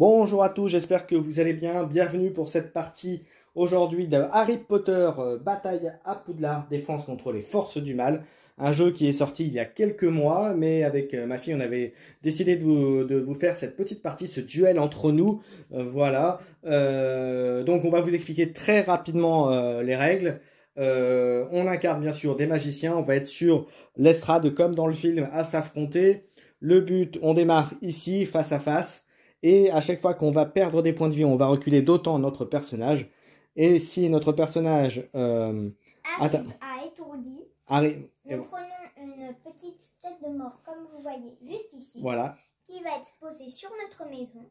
Bonjour à tous, j'espère que vous allez bien. Bienvenue pour cette partie aujourd'hui de Harry Potter Bataille à Poudlard, défense contre les forces du mal. Un jeu qui est sorti il y a quelques mois, mais avec ma fille, on avait décidé de vous faire cette petite partie, ce duel entre nous. Voilà. Donc on va vous expliquer très rapidement les règles. On incarne bien sûr des magiciens, on va être sur l'estrade comme dans le film à s'affronter. Le but, on démarre ici, face à face. Et à chaque fois qu'on va perdre des points de vie, on va reculer d'autant notre personnage. Et si notre personnage arrive à étourdi, nous prenons une petite tête de mort, comme vous voyez, juste ici, voilà, qui va être posée sur notre maison.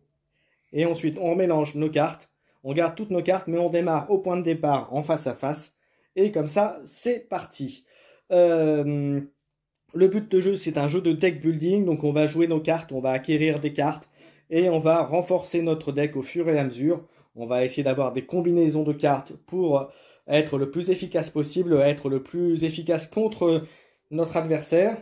Et ensuite, on mélange nos cartes. On garde toutes nos cartes, mais on démarre au point de départ en face à face. Et comme ça, c'est parti. Le but de jeu, c'est un jeu de deck building. Donc on va jouer nos cartes, on va acquérir des cartes. Et on va renforcer notre deck au fur et à mesure. On va essayer d'avoir des combinaisons de cartes pour être le plus efficace possible, être le plus efficace contre notre adversaire.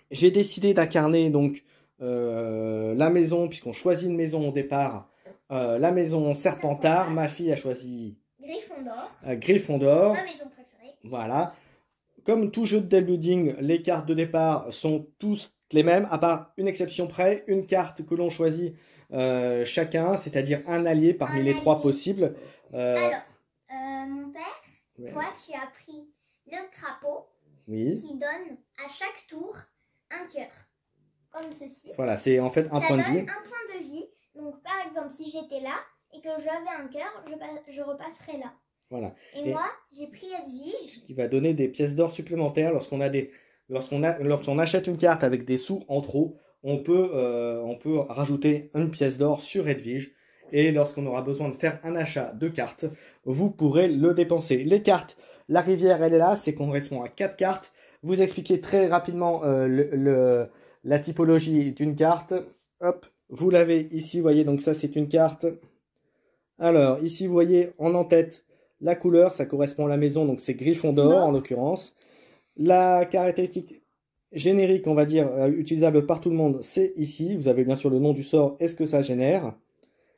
J'ai décidé d'incarner donc la maison, puisqu'on choisit une maison au départ, la maison Serpentard. Ma fille a choisi Gryffondor. Ma maison préférée. Voilà. Comme tout jeu de deck building, les cartes de départ sont tous les mêmes, à part une exception près, une carte que l'on choisit chacun, c'est-à-dire un allié parmi les trois possibles. Alors, mon père, toi, tu as pris le crapaud qui donne à chaque tour un cœur, comme ceci. Voilà, c'est en fait un point de vie. Ça donne un point de vie. Donc, par exemple, si j'étais là et que j'avais un cœur, je repasserais là. Voilà. Et moi, j'ai pris Edwige. Qui va donner des pièces d'or supplémentaires lorsqu'on achète une carte avec des sous en trop. On peut rajouter une pièce d'or sur Edwige. Et lorsqu'on aura besoin de faire un achat de cartes, vous pourrez le dépenser. Les cartes, la rivière, elle est là. C'est qu'on correspond à 4 cartes. Vous expliquez très rapidement la typologie d'une carte. Hop, vous l'avez ici, vous voyez. Donc ça, c'est une carte. Alors, ici, vous voyez en tête la couleur. Ça correspond à la maison. Donc c'est Gryffondor en l'occurrence. La caractéristique générique, on va dire, utilisable par tout le monde, c'est ici. Vous avez bien sûr le nom du sort et ce que ça génère.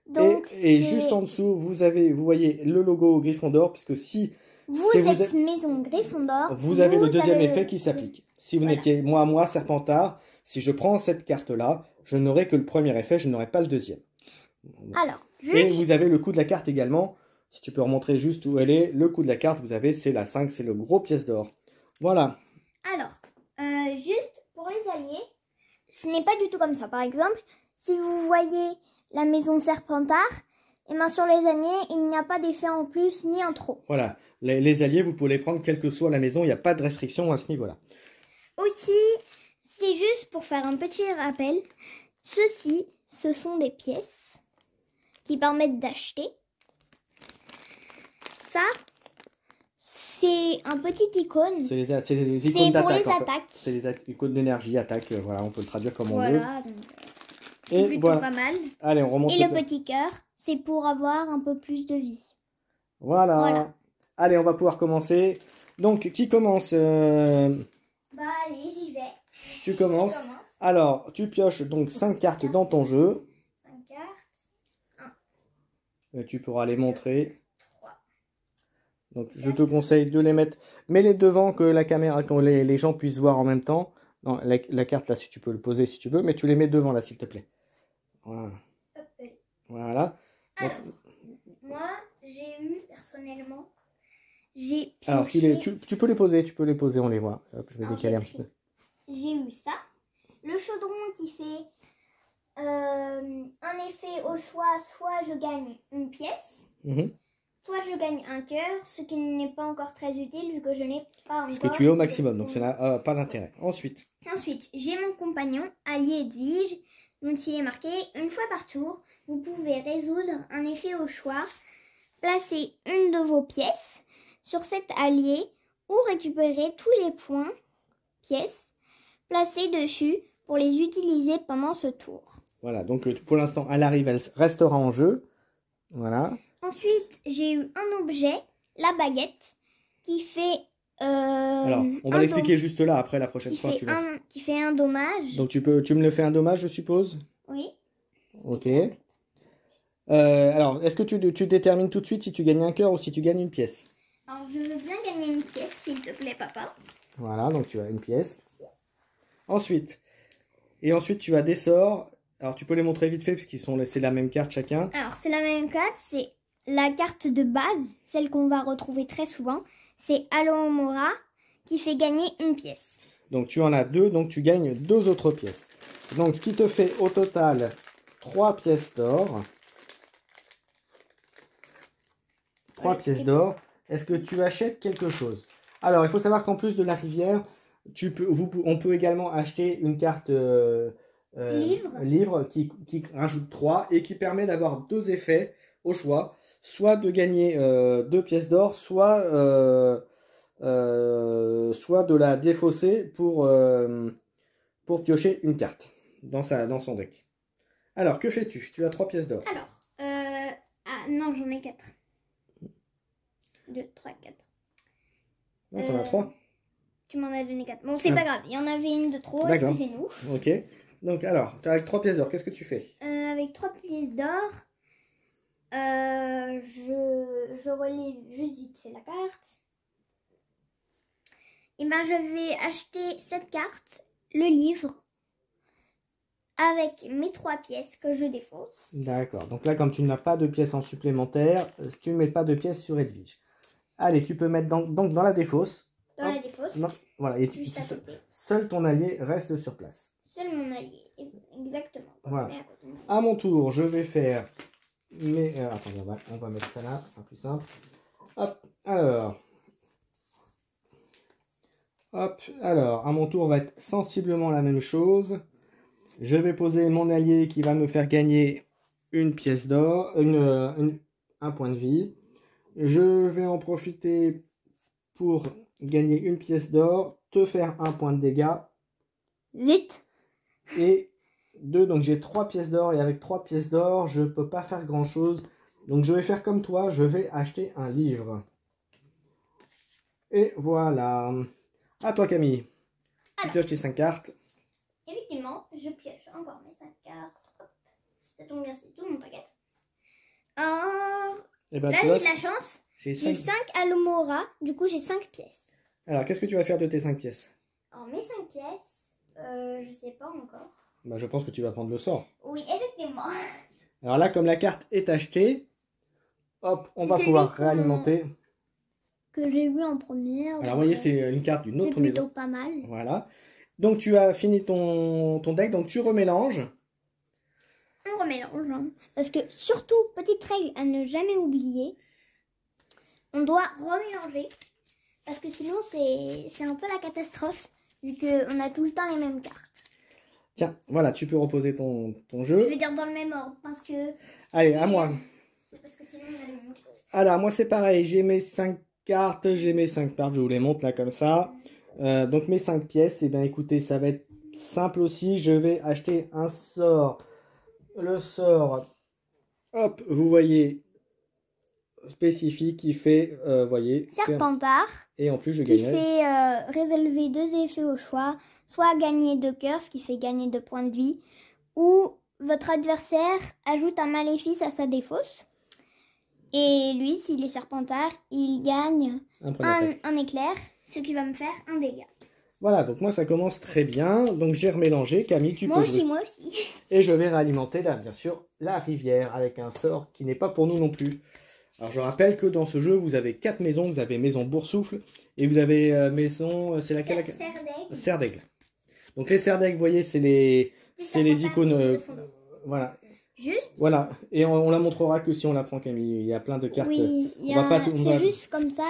Donc, et juste en dessous, vous voyez le logo Gryffondor, puisque si vous êtes maison Gryffondor, vous avez le deuxième effet qui s'applique. Si vous n'étiez moi, Serpentard, si je prends cette carte-là, je n'aurai que le premier effet, je n'aurai pas le deuxième. Alors, et vous avez le coup de la carte également. Si tu peux remontrer juste où elle est, le coup de la carte, vous avez, c'est la 5, c'est le gros pièce d'or. Voilà. Alors, juste pour les alliés, ce n'est pas du tout comme ça. Par exemple, si vous voyez la maison Serpentard, et bien sur les alliés, il n'y a pas d'effet en plus ni en trop. Voilà. Les alliés, vous pouvez les prendre quelle que soit la maison, il n'y a pas de restriction à ce niveau-là. Aussi, c'est juste pour faire un petit rappel, ceci, ce sont des pièces qui permettent d'acheter. Ça, c'est un petit icône. C'est les icônes d'attaque. C'est pour les attaques. C'est les icônes d'énergie, attaque. Voilà, on peut le traduire comme on veut. C'est plutôt pas mal. Allez, on remonte. Et le petit cœur, c'est pour avoir un peu plus de vie. Voilà. Allez, on va pouvoir commencer. Donc, qui commence Bah, allez, j'y vais. Tu commences. Alors, tu pioches donc 5 cartes dans ton jeu. 5 cartes. 1. Et tu pourras les montrer. Donc je te conseille de les mettre, mets-les devant que la caméra, que les gens puissent voir en même temps. Non, la carte là, si tu peux le poser si tu veux, mais tu les mets devant là s'il te plaît. Voilà. Voilà. Alors, moi j'ai eu personnellement, j'ai pioché... Alors tu peux les poser, on les voit. Hop, je vais décaler un petit peu. J'ai eu ça. Le chaudron qui fait un effet au choix, soit je gagne une pièce. Soit je gagne un cœur, ce qui n'est pas encore très utile vu que je n'ai pas encore... Parce que tu es au maximum, donc ça n'a pas d'intérêt. Ensuite, j'ai mon compagnon, allié Edwige, dont il est marqué « Une fois par tour, vous pouvez résoudre un effet au choix, placer une de vos pièces sur cet allié ou récupérer tous les points, pièces, placés dessus pour les utiliser pendant ce tour. » Voilà, donc pour l'instant, elle arrive, elle restera en jeu. Voilà. Ensuite, j'ai eu un objet, la baguette, qui fait... Alors, on va l'expliquer juste là, après la prochaine fois. Qui fait un dommage. Donc tu me le fais un dommage, je suppose? Oui. Ok. Alors, est-ce que tu détermines tout de suite si tu gagnes un cœur ou si tu gagnes une pièce? Alors, je veux bien gagner une pièce, s'il te plaît, papa. Voilà, donc tu as une pièce. Ensuite, tu as des sorts. Alors, tu peux les montrer vite fait parce c'est la même carte chacun. Alors, c'est la même carte, c'est la carte de base, celle qu'on va retrouver très souvent. C'est Alohomora qui fait gagner une pièce. Donc, tu en as 2, donc tu gagnes 2 autres pièces. Donc, ce qui te fait au total 3 pièces d'or. 3 pièces d'or. Est-ce que tu achètes quelque chose? Alors, il faut savoir qu'en plus de la rivière, on peut également acheter une carte livre qui rajoute 3 et qui permet d'avoir 2 effets au choix. Soit de gagner 2 pièces d'or, soit de la défausser pour piocher une carte dans son deck. Alors, que fais-tu? Tu as 3 pièces d'or. Alors, ah non, j'en ai 4. 2, 3, 4. Non, t'en as 3. Tu m'en as donné 4. Bon, c'est pas grave, il y en avait une de trop, excusez-nous. Ok. Donc, alors, avec 3 pièces d'or, qu'est-ce que tu fais? Avec 3 pièces d'or, je relève juste vite fait la carte. Et ben, je vais acheter cette carte, le livre, avec mes 3 pièces que je défausse. D'accord. Donc là, comme tu n'as pas de pièces en supplémentaire, tu ne mets pas de pièces sur Edwige. Allez, tu peux mettre donc dans la défausse. Dans la défausse. Non, voilà, et seul ton allié reste sur place. Seul mon allié, exactement. Voilà. À mon tour, je vais faire attendez, on va mettre ça là, c'est plus simple. Hop, alors, à mon tour, va être sensiblement la même chose. Je vais poser mon allié qui va me faire gagner une pièce d'or, un point de vie. Je vais en profiter pour gagner une pièce d'or, te faire un point de dégâts. Zut. Et 2, donc j'ai 3 pièces d'or, et avec 3 pièces d'or, je peux pas faire grand chose. Donc je vais faire comme toi, je vais acheter un livre. Et voilà. À toi Camille. Tu pioches tes 5 cartes. Effectivement, je pioche encore mes 5 cartes. Hop. Ça tombe bien, c'est tout le monde, t'inquiète. Alors, ben, là j'ai de la chance. J'ai 5 Alohomora, du coup j'ai 5 pièces. Alors, qu'est-ce que tu vas faire de tes 5 pièces? Alors, mes 5 pièces, je sais pas encore. Bah, je pense que tu vas prendre le sort. Oui, effectivement. Alors là, comme la carte est achetée, hop, on va pouvoir réalimenter. Que j'ai vu en première. Alors, vous voyez, c'est une carte d'une autre maison. C'est plutôt pas mal. Voilà. Donc, tu as fini ton deck, donc tu remélanges. On remélange. Hein. Parce que, surtout, petite règle à ne jamais oublier, on doit remélanger. Parce que sinon, c'est un peu la catastrophe, vu qu'on a tout le temps les mêmes cartes. Tiens, voilà, tu peux reposer ton jeu. Je veux dire dans le même ordre, parce que... Allez, à moi. C'est parce que sinon, on a les mêmes cartes. Alors, moi, c'est pareil. J'ai mes 5 cartes, je vous les montre là, comme ça. Donc, mes 5 pièces, et bien, écoutez, ça va être simple aussi. Je vais acheter un sort. Le sort, hop, vous voyez... spécifique qui fait, voyez, Serpentard. Et en plus, je qui gagne. fait résolver 2 effets au choix, soit gagner 2 cœurs, ce qui fait gagner 2 points de vie, ou votre adversaire ajoute un maléfice à sa défausse. Et lui, s'il est Serpentard, il gagne un éclair, ce qui va me faire un dégât. Voilà, donc moi ça commence très bien. Donc j'ai remélangé. Camille, tu peux jouer. Moi aussi. Et je vais réalimenter là, bien sûr, la rivière avec un sort qui n'est pas pour nous non plus. Alors je rappelle que dans ce jeu, vous avez 4 maisons. Vous avez maison Boursoufle et vous avez maison... c'est laquelle? Serre d'Aigle. Donc les serres d'Aigle, vous voyez, c'est les icônes... voilà. Juste. Voilà. Et on la montrera que si on la prend, Camille. Il y a plein de cartes. Oui, c'est juste comme ça.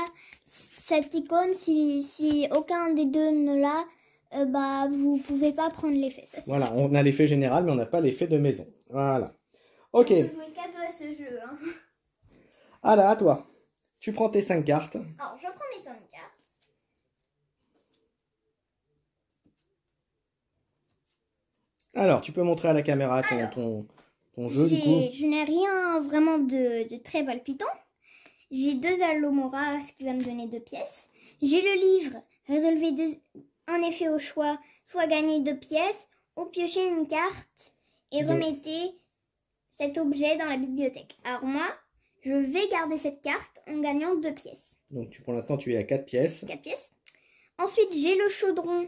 Cette icône, si aucun des deux ne l'a, bah, vous pouvez pas prendre l'effet. Voilà, sûr. On a l'effet général, mais on n'a pas l'effet de maison. Voilà. Ok. On peut jouer qu'à 2 à ce jeu. Hein. Alors, à toi. Tu prends tes 5 cartes. Alors, je prends mes 5 cartes. Alors, tu peux montrer à la caméra ton jeu, du coup. Je n'ai rien vraiment de très palpitant. J'ai 2 Alohomora, ce qui va me donner 2 pièces. J'ai le livre, résolvez un effet au choix, soit gagner 2 pièces, ou piocher une carte et remettez cet objet dans la bibliothèque. Alors moi, je vais garder cette carte en gagnant 2 pièces. Donc pour l'instant, tu es à 4 pièces. 4 pièces. Ensuite, j'ai le chaudron.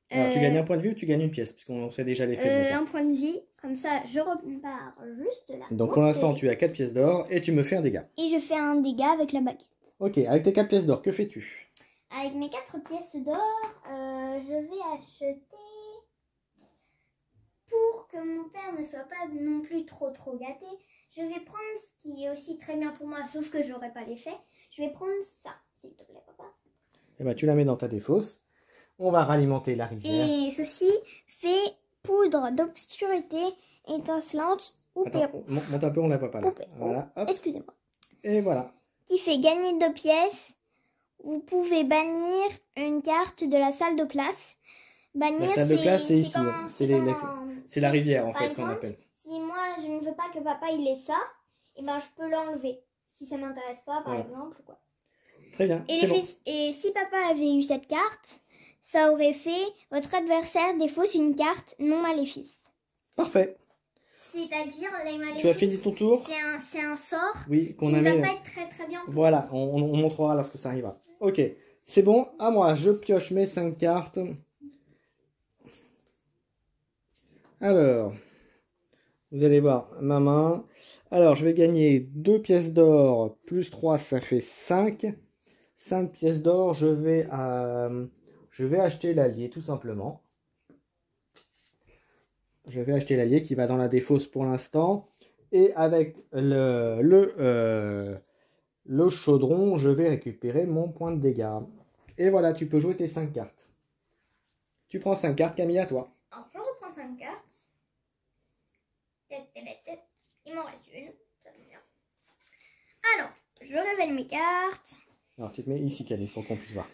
Alors tu gagnes un point de vue ou tu gagnes une pièce? Puisqu'on sait déjà l'effet de la carte. Un point de vie. Comme ça, je repars juste là. Donc pour l'instant, tu as 4 pièces d'or et tu me fais un dégât. Et je fais un dégât avec la baguette. Ok, avec tes 4 pièces d'or, que fais-tu? Avec mes 4 pièces d'or, je vais acheter... Pour que mon père ne soit pas non plus trop gâté, je vais prendre ce qui est aussi très bien pour moi, sauf que j'aurai pas l'effet. Je vais prendre ça, s'il te plaît, papa. Eh ben, tu la mets dans ta défausse. On va ralimenter la rivière. Et ceci fait poudre d'obscurité étincelante ou Attends, monte un peu, on la voit pas là. Voilà, hop. Excusez-moi. Et voilà. Qui fait gagner 2 pièces. Vous pouvez bannir une carte de la salle de classe. Bannir, La salle de classe, c'est ici. comme- C'est la rivière, en Par fait, qu'on exemple, appelle. Si moi, je ne veux pas que papa il ait ça, et ben je peux l'enlever. Si ça m'intéresse pas, par Voilà. exemple. Quoi. Très bien, Et, c'est bon. et si papa avait eu cette carte, ça aurait fait votre adversaire défausse une carte non maléfice. Parfait. C'est-à-dire, les maléfices, Tu as fini ton tour? c'est un sort Oui, qui qu'on ne a va mis. pas être très bien. Voilà, on montrera lorsque ça arrivera. Ok, c'est bon. À moi, je pioche mes 5 cartes. Alors, vous allez voir ma main. Alors, je vais gagner 2 pièces d'or plus 3, ça fait 5. 5 pièces d'or, je vais acheter l'allié, tout simplement. Je vais acheter l'allié qui va dans la défausse pour l'instant. Et avec le chaudron, je vais récupérer mon point de dégâts. Et voilà, tu peux jouer tes 5 cartes. Tu prends 5 cartes, Camille, à toi. Alors, je reprends 5 cartes. Il m'en reste une. Ça tombe bien. Alors, je révèle mes cartes. Alors, tu te mets ici, Camille, pour qu'on puisse voir.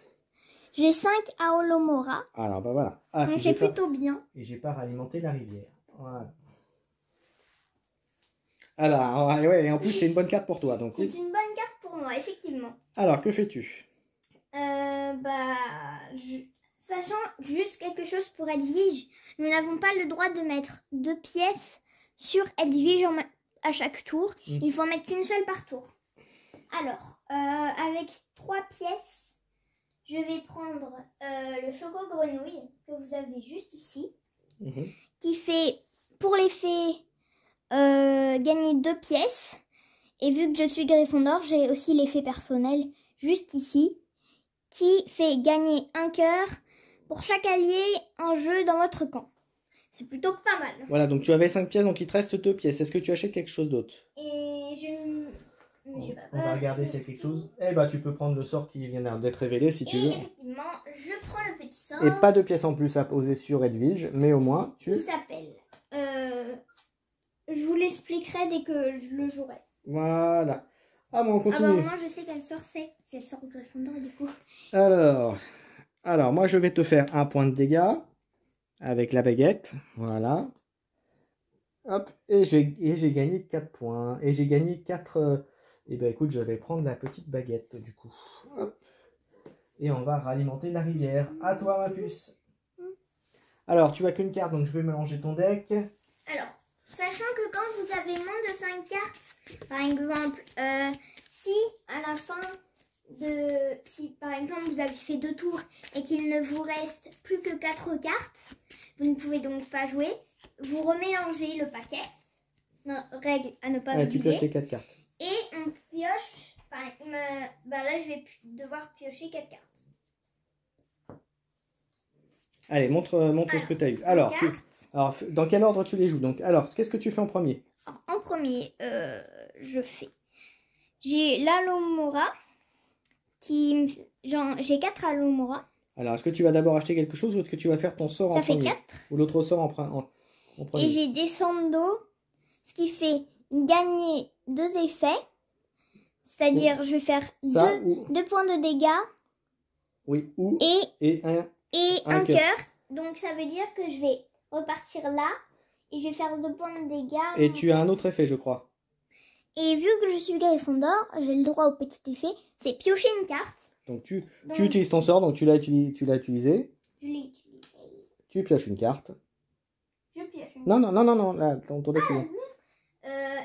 J'ai 5 à Olomora. Alors, bah voilà. Ah, Donc, c'est plutôt bien. Et j'ai pas ralimenté la rivière. Voilà. Alors, ouais, et en plus, c'est une bonne carte pour toi. Donc, C'est une bonne carte pour moi, effectivement. alors, que fais-tu? Sachant juste quelque chose pour Edwige, nous n'avons pas le droit de mettre 2 pièces sur Edwige à chaque tour. Il faut en mettre qu'une seule par tour. Alors, avec 3 pièces, je vais prendre le choco grenouille que vous avez juste ici, qui fait, pour l'effet, gagner 2 pièces. Et vu que je suis Gryffondor, j'ai aussi l'effet personnel juste ici, qui fait gagner un cœur pour chaque allié en jeu dans votre camp. C'est plutôt pas mal. Voilà, donc tu avais 5 pièces, donc il te reste 2 pièces. Est-ce que tu achètes quelque chose d'autre? Et je On va regarder s'il y a quelque chose. Eh bah, tu peux prendre le sort qui vient d'être révélé si tu veux. Effectivement, je prends le petit sort. Et pas de pièces en plus à poser sur Edwige, mais au moins tu... Qui s'appelle... je vous l'expliquerai dès que je le jouerai. Voilà. Ah bon, on continue. Ah bah moi je sais quel sort c'est. C'est le sort de Gryffondor du coup. Alors, moi je vais te faire un point de dégâts avec la baguette. Voilà. Hop, et j'ai gagné 4 points. Et j'ai gagné 4... Et ben écoute, je vais prendre la petite baguette du coup. Hop. Et on va ralimenter la rivière. À toi ma puce. Alors, tu as qu'une carte, donc je vais mélanger ton deck. Alors, sachant que quand vous avez moins de 5 cartes, par exemple, si à la fin de... Si par exemple vous avez fait 2 tours et qu'il ne vous reste plus que 4 cartes, vous ne pouvez donc pas jouer. Vous remélangez le paquet. Non, règle à ne pas oublier. Tu pioches tes 4 cartes. Et on pioche... là, je vais devoir piocher 4 cartes. Allez, montre ce que tu as eu. Alors, dans quel ordre tu les joues? Donc, alors, qu'est-ce que tu fais en premier? Alors, en premier, j'ai l'Alomora, j'ai 4 Alomora. Alors, est-ce que tu vas d'abord acheter quelque chose ou est-ce que tu vas faire ton sort en premier? Ça fait 4. Ou l'autre sort en premier? Et j'ai Descendo, ce qui fait gagner 2 effets. C'est-à-dire, je vais faire 2 points de dégâts. Oui, et un cœur. cœur. Donc, ça veut dire que je vais repartir là. Et je vais faire 2 points de dégâts. Et tu as un autre effet, je crois. Et vu que je suis Gryffondor, j'ai le droit au petit effet. C'est piocher une carte. Donc, tu utilises ton sort. Donc, tu l'as utilisé. Je l'ai utilisé. Tu pioches une carte. Je pioche une carte. Non. Là, ton deck, Ah,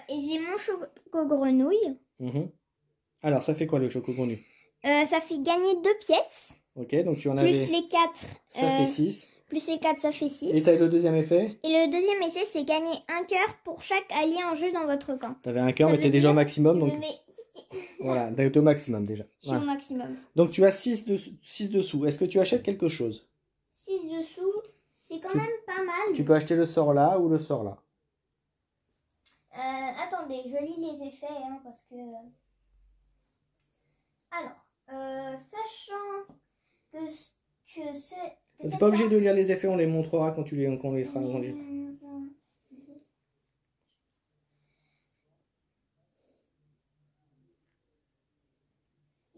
Et j'ai mon choco-grenouille. Mhm. Alors, ça fait quoi le choco-grenouille? Ça fait gagner 2 pièces. Ok, donc tu en Plus avais... les 4. Ça fait 6. Plus les 4, ça fait 6. Et t'as le deuxième effet? Et le deuxième essai, c'est gagner un cœur pour chaque allié en jeu dans votre camp. T'avais un cœur, Ça mais t'es veut déjà au dire maximum. que Donc je mets- voilà, t'es au maximum déjà. Je suis au Voilà. maximum. Donc tu as 6 dessous. Est-ce que tu achètes quelque chose? 6 dessous, c'est quand même pas mal. Tu peux acheter le sort là ou le sort là. Attendez, je lis les effets, hein, parce que... Alors, sachant que c'est... T'es pas obligé de lire les effets, on les montrera quand on les sera rendus.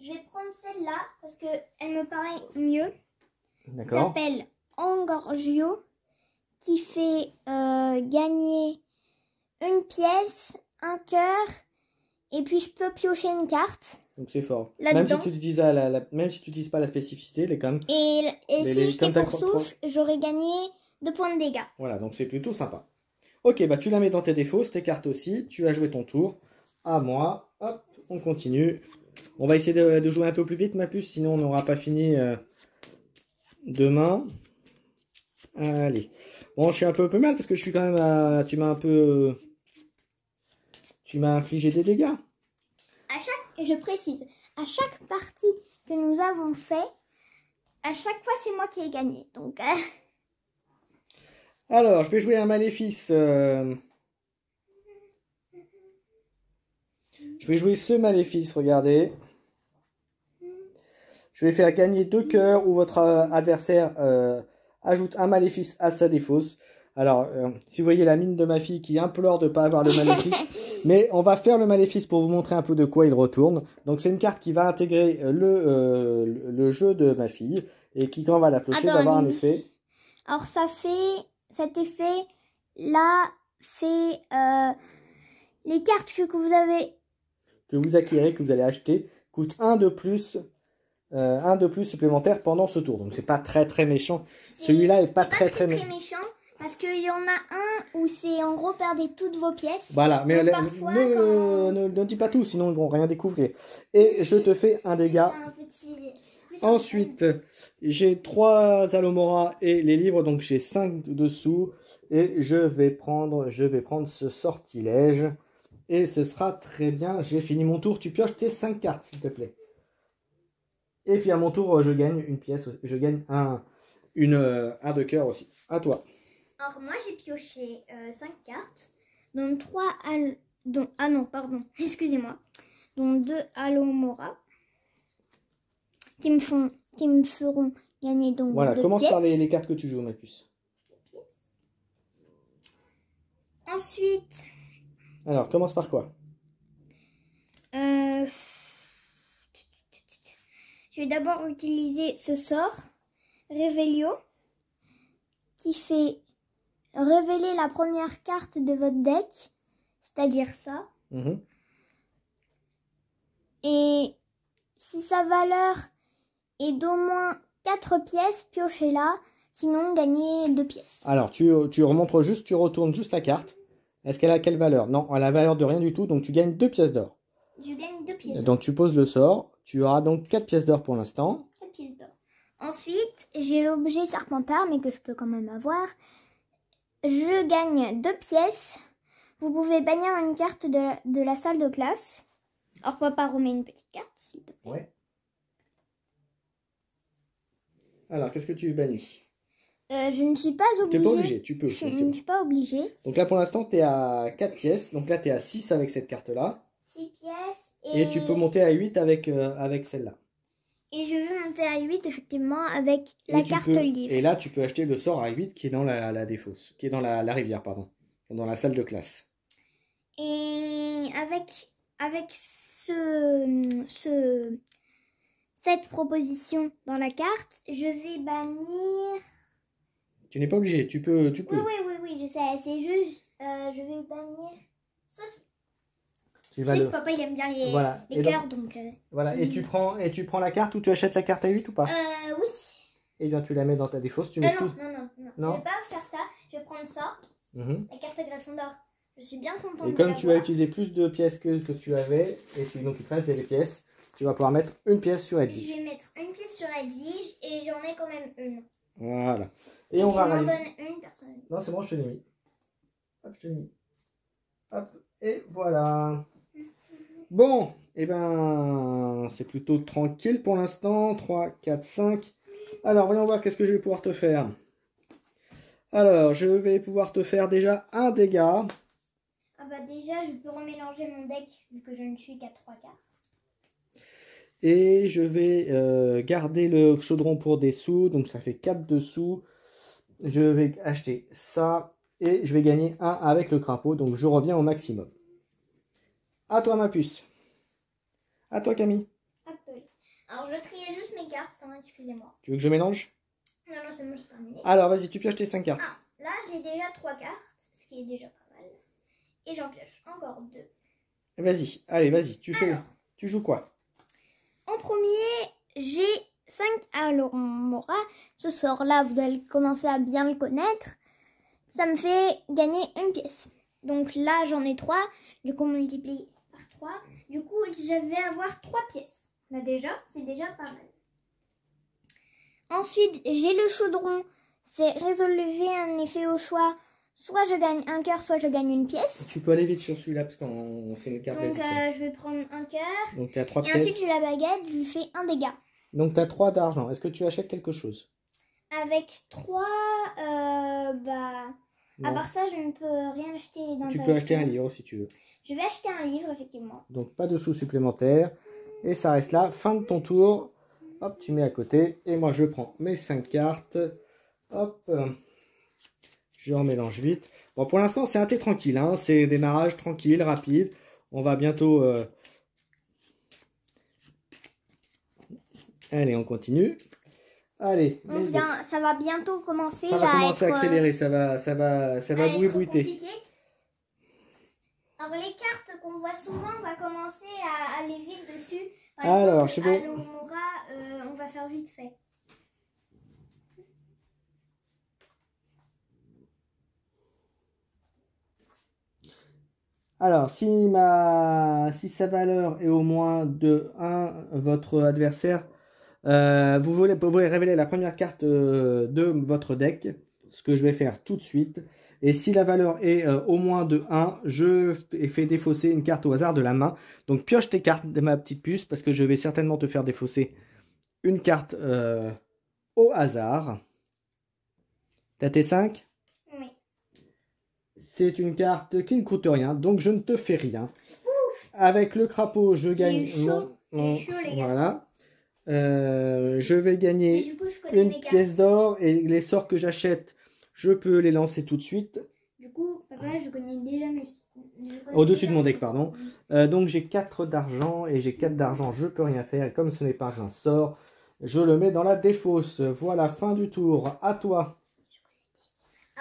Je vais prendre celle-là parce qu'elle me paraît mieux. Elle D'accord. s'appelle Engorgio, qui fait gagner une pièce, un cœur, et puis je peux piocher une carte. Donc c'est fort. Là-dedans. Même si tu n'utilises pas la spécificité, elle est quand même... Et si j'étais comme t'as pour souffle, j'aurais gagné 2 points de dégâts. Voilà, donc c'est plutôt sympa. Ok, bah tu la mets dans tes défausses, tes cartes aussi. Tu as joué ton tour. À moi. Hop, on continue. On va essayer de jouer un peu plus vite, ma puce, sinon on n'aura pas fini demain. Allez. Bon, je suis un peu mal parce que je suis quand même à... Tu m'as un peu... Tu m'as infligé des dégâts. Je précise, à chaque partie que nous avons fait, à chaque fois c'est moi qui ai gagné. Donc, Alors, je vais jouer un maléfice. Je vais jouer ce maléfice, regardez. Je vais faire gagner 2 cœurs où votre adversaire ajoute un maléfice à sa défausse. Alors, si vous voyez la mine de ma fille qui implore de ne pas avoir le maléfice, mais on va faire le maléfice pour vous montrer un peu de quoi il retourne. Donc, c'est une carte qui va intégrer le jeu de ma fille et qui, quand on va la piocher, va avoir un effet. Alors, cet effet là fait les cartes que vous avez. Que vous acquérez, que vous allez acheter, coûte un de plus supplémentaire pendant ce tour. Donc, c'est pas très méchant. Celui-là est pas très méchant. Parce qu'il y en a un où c'est en gros perdez toutes vos pièces. Voilà, mais parfois, ne dis pas tout, sinon ils vont rien découvrir. Et je te fais un dégât. Ensuite, j'ai 3 Alomora et les livres, donc j'ai 5 dessous. Et je vais prendre ce sortilège. Et ce sera très bien. J'ai fini mon tour. Tu pioches tes 5 cartes, s'il te plaît. Et puis à mon tour, je gagne une pièce. Je gagne un de cœur aussi. À toi. Alors moi j'ai pioché 5 cartes, dont 3 ah non, pardon, excusez-moi, dont 2 Alomora, qui me feront gagner donc voilà, 2 commence pièces. par les cartes que tu joues, ma puce. Ensuite... Alors, commence par quoi? Je vais d'abord utiliser ce sort, Revelio, qui fait révéler la première carte de votre deck, c'est-à-dire ça. Et si sa valeur est d'au moins 4 pièces, piochez-la, sinon gagnez 2 pièces. Alors, tu remontres juste, tu retournes juste la carte. Est-ce qu'elle a quelle valeur? Non, elle a la valeur de rien du tout, donc tu gagnes 2 pièces d'or. Je gagne 2 pièces d'or. Donc tu poses le sort, tu auras donc 4 pièces d'or pour l'instant. 4 pièces d'or. Ensuite, j'ai l'objet Serpentard, mais que je peux quand même avoir. Je gagne 2 pièces. Vous pouvez bannir une carte de la salle de classe. Alors, papa remet une petite carte, s'il te plaît. Ouais. Alors, qu'est-ce que tu bannis? Je ne suis pas obligée. Tu n'es pas obligé, tu peux. Je ne suis pas obligée. Donc là, pour l'instant, tu es à 4 pièces. Donc là, tu es à 6 avec cette carte-là. 6 pièces. Et tu peux monter à 8 avec celle-là. Et je veux monter à 8, effectivement, avec la carte livre. Et là, tu peux acheter le sort à 8 qui est dans la défausse. Qui est dans la rivière, pardon. Dans la salle de classe. Et avec cette proposition dans la carte, je vais bannir... Tu n'es pas obligé, tu peux. Oui, je sais. C'est juste, je vais bannir ceci. Tu Je vas sais que papa il aime bien les cœurs, donc... Voilà, et tu prends la carte ou tu achètes la carte à 8 ou pas? Oui. Et bien tu la mets dans ta défausse, tu mets tout. Non. Je vais pas faire ça. Je vais prendre ça. La carte Gryffondor. Je suis bien contente Et de comme tu vas l'avoir. utiliser plus de pièces que tu avais, donc il te reste des pièces, tu vas pouvoir mettre une pièce sur Je Edwige. vais mettre une pièce sur Edwige et j'en ai quand même une. Voilà. Et on tu va m'en rallumer. donnes une personne. Non, c'est bon, je te l'ai mis. Hop, je te l'ai mis. Hop, et voilà. Bon, et ben, c'est plutôt tranquille pour l'instant. 3, 4, 5. Alors, voyons voir qu'est-ce que je vais pouvoir te faire. Alors, je vais pouvoir te faire déjà un dégât. Ah bah déjà, je peux remélanger mon deck vu que je ne suis qu'à 3 quarts. Et je vais garder le chaudron pour des sous. Donc, ça fait 4 de sous. Je vais acheter ça. Et je vais gagner 1 avec le crapaud. Donc, je reviens au maximum. À toi, ma puce. À toi, Camille. Hop, oui. Alors, je triais juste mes cartes, hein, excusez-moi. Tu veux que je mélange? Non, non, c'est bon, c'est terminé. Alors, vas-y, tu pioches tes 5 cartes. Ah, là, j'ai déjà 3 cartes, ce qui est déjà pas mal. Et j'en pioche encore 2. Vas-y, allez, vas-y, Alors, tu joues quoi? en premier, j'ai 5 Alomora. Ce sort-là, vous allez commencer à bien le connaître. Ça me fait gagner une pièce. Donc là, j'en ai 3. Du coup, on multiplie par 3. Du coup, je vais avoir 3 pièces. Là déjà, c'est déjà pas mal. Ensuite, j'ai le chaudron. C'est résolver un effet au choix. Soit je gagne un cœur, soit je gagne une pièce. Tu peux aller vite sur celui-là parce qu'on c'est une carte Donc basique. je vais prendre un cœur. Donc tu as 3 Et pièces. ensuite, j'ai la baguette. Je lui fais un dégât. Donc tu as 3 d'argent. Est-ce que tu achètes quelque chose? Avec 3, bah... Non. À part ça, je ne peux rien acheter dans Tu peux acheter un livre si tu veux. Je vais acheter un livre, effectivement. Donc pas de sous supplémentaires. Et ça reste là. Fin de ton tour. Hop, tu mets à côté. Et moi, je prends mes 5 cartes. Hop. Je en mélange vite. Bon, pour l'instant, c'est un thé tranquille. Hein. C'est démarrage tranquille, rapide. On va bientôt... Allez, on continue. Allez. Ça va bientôt commencer ça va commencer à accélérer. Ça va bruiter. Compliqué. Alors, les cartes qu'on voit souvent, on va commencer à aller vite dessus. Par Alors, exemple, Alomora, on va faire vite fait. Alors, si sa valeur est au moins de 1, votre adversaire, vous voulez révéler la première carte de votre deck, ce que je vais faire tout de suite. Et si la valeur est au moins de 1, je fais défausser une carte au hasard de la main. Donc pioche tes cartes de ma petite puce, parce que je vais certainement te faire défausser une carte au hasard. T'as tes 5? Oui. C'est une carte qui ne coûte rien, donc je ne te fais rien. Ouf. Avec le crapaud, je gagne... J'ai chaud, les gars. Voilà. Je vais gagner du coup, une pièce d'or et les sorts que j'achète, je peux les lancer tout de suite. Du coup, papa, je connais déjà mes... Au-dessus de mon deck, pardon. Donc j'ai 4 d'argent et j'ai 4 d'argent, je peux rien faire. Et comme ce n'est pas un sort, je le mets dans la défausse. Voilà, fin du tour. À toi.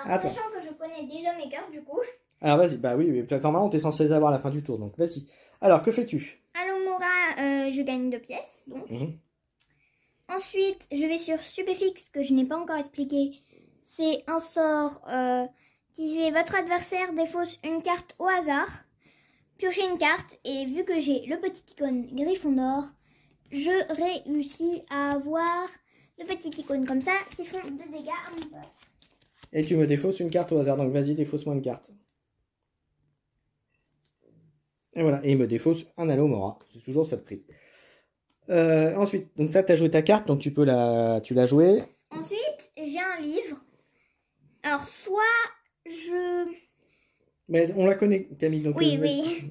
Alors, sachant que je connais déjà mes cartes, du coup... Alors vas-y, bah oui, normalement t'es censé les avoir à la fin du tour, donc vas-y. Alors, que fais-tu? Alomora, je gagne 2 pièces, donc... Ensuite, je vais sur Stupéfixe, que je n'ai pas encore expliqué. C'est un sort qui fait votre adversaire défausse une carte au hasard. Piochez une carte, et vu que j'ai le petit icône Gryffondor, je réussis à avoir le petit icône comme ça, qui font 2 dégâts à mon pote. Et tu me défausses une carte au hasard, donc vas-y, défausse-moi une carte. Et voilà, et il me défausse un Alomora, c'est toujours ça de prix. Ensuite, donc ça, tu as joué ta carte, donc tu l'as joué. Ensuite, j'ai un livre. Alors, soit je... Mais on la connaît, Camille, donc oui.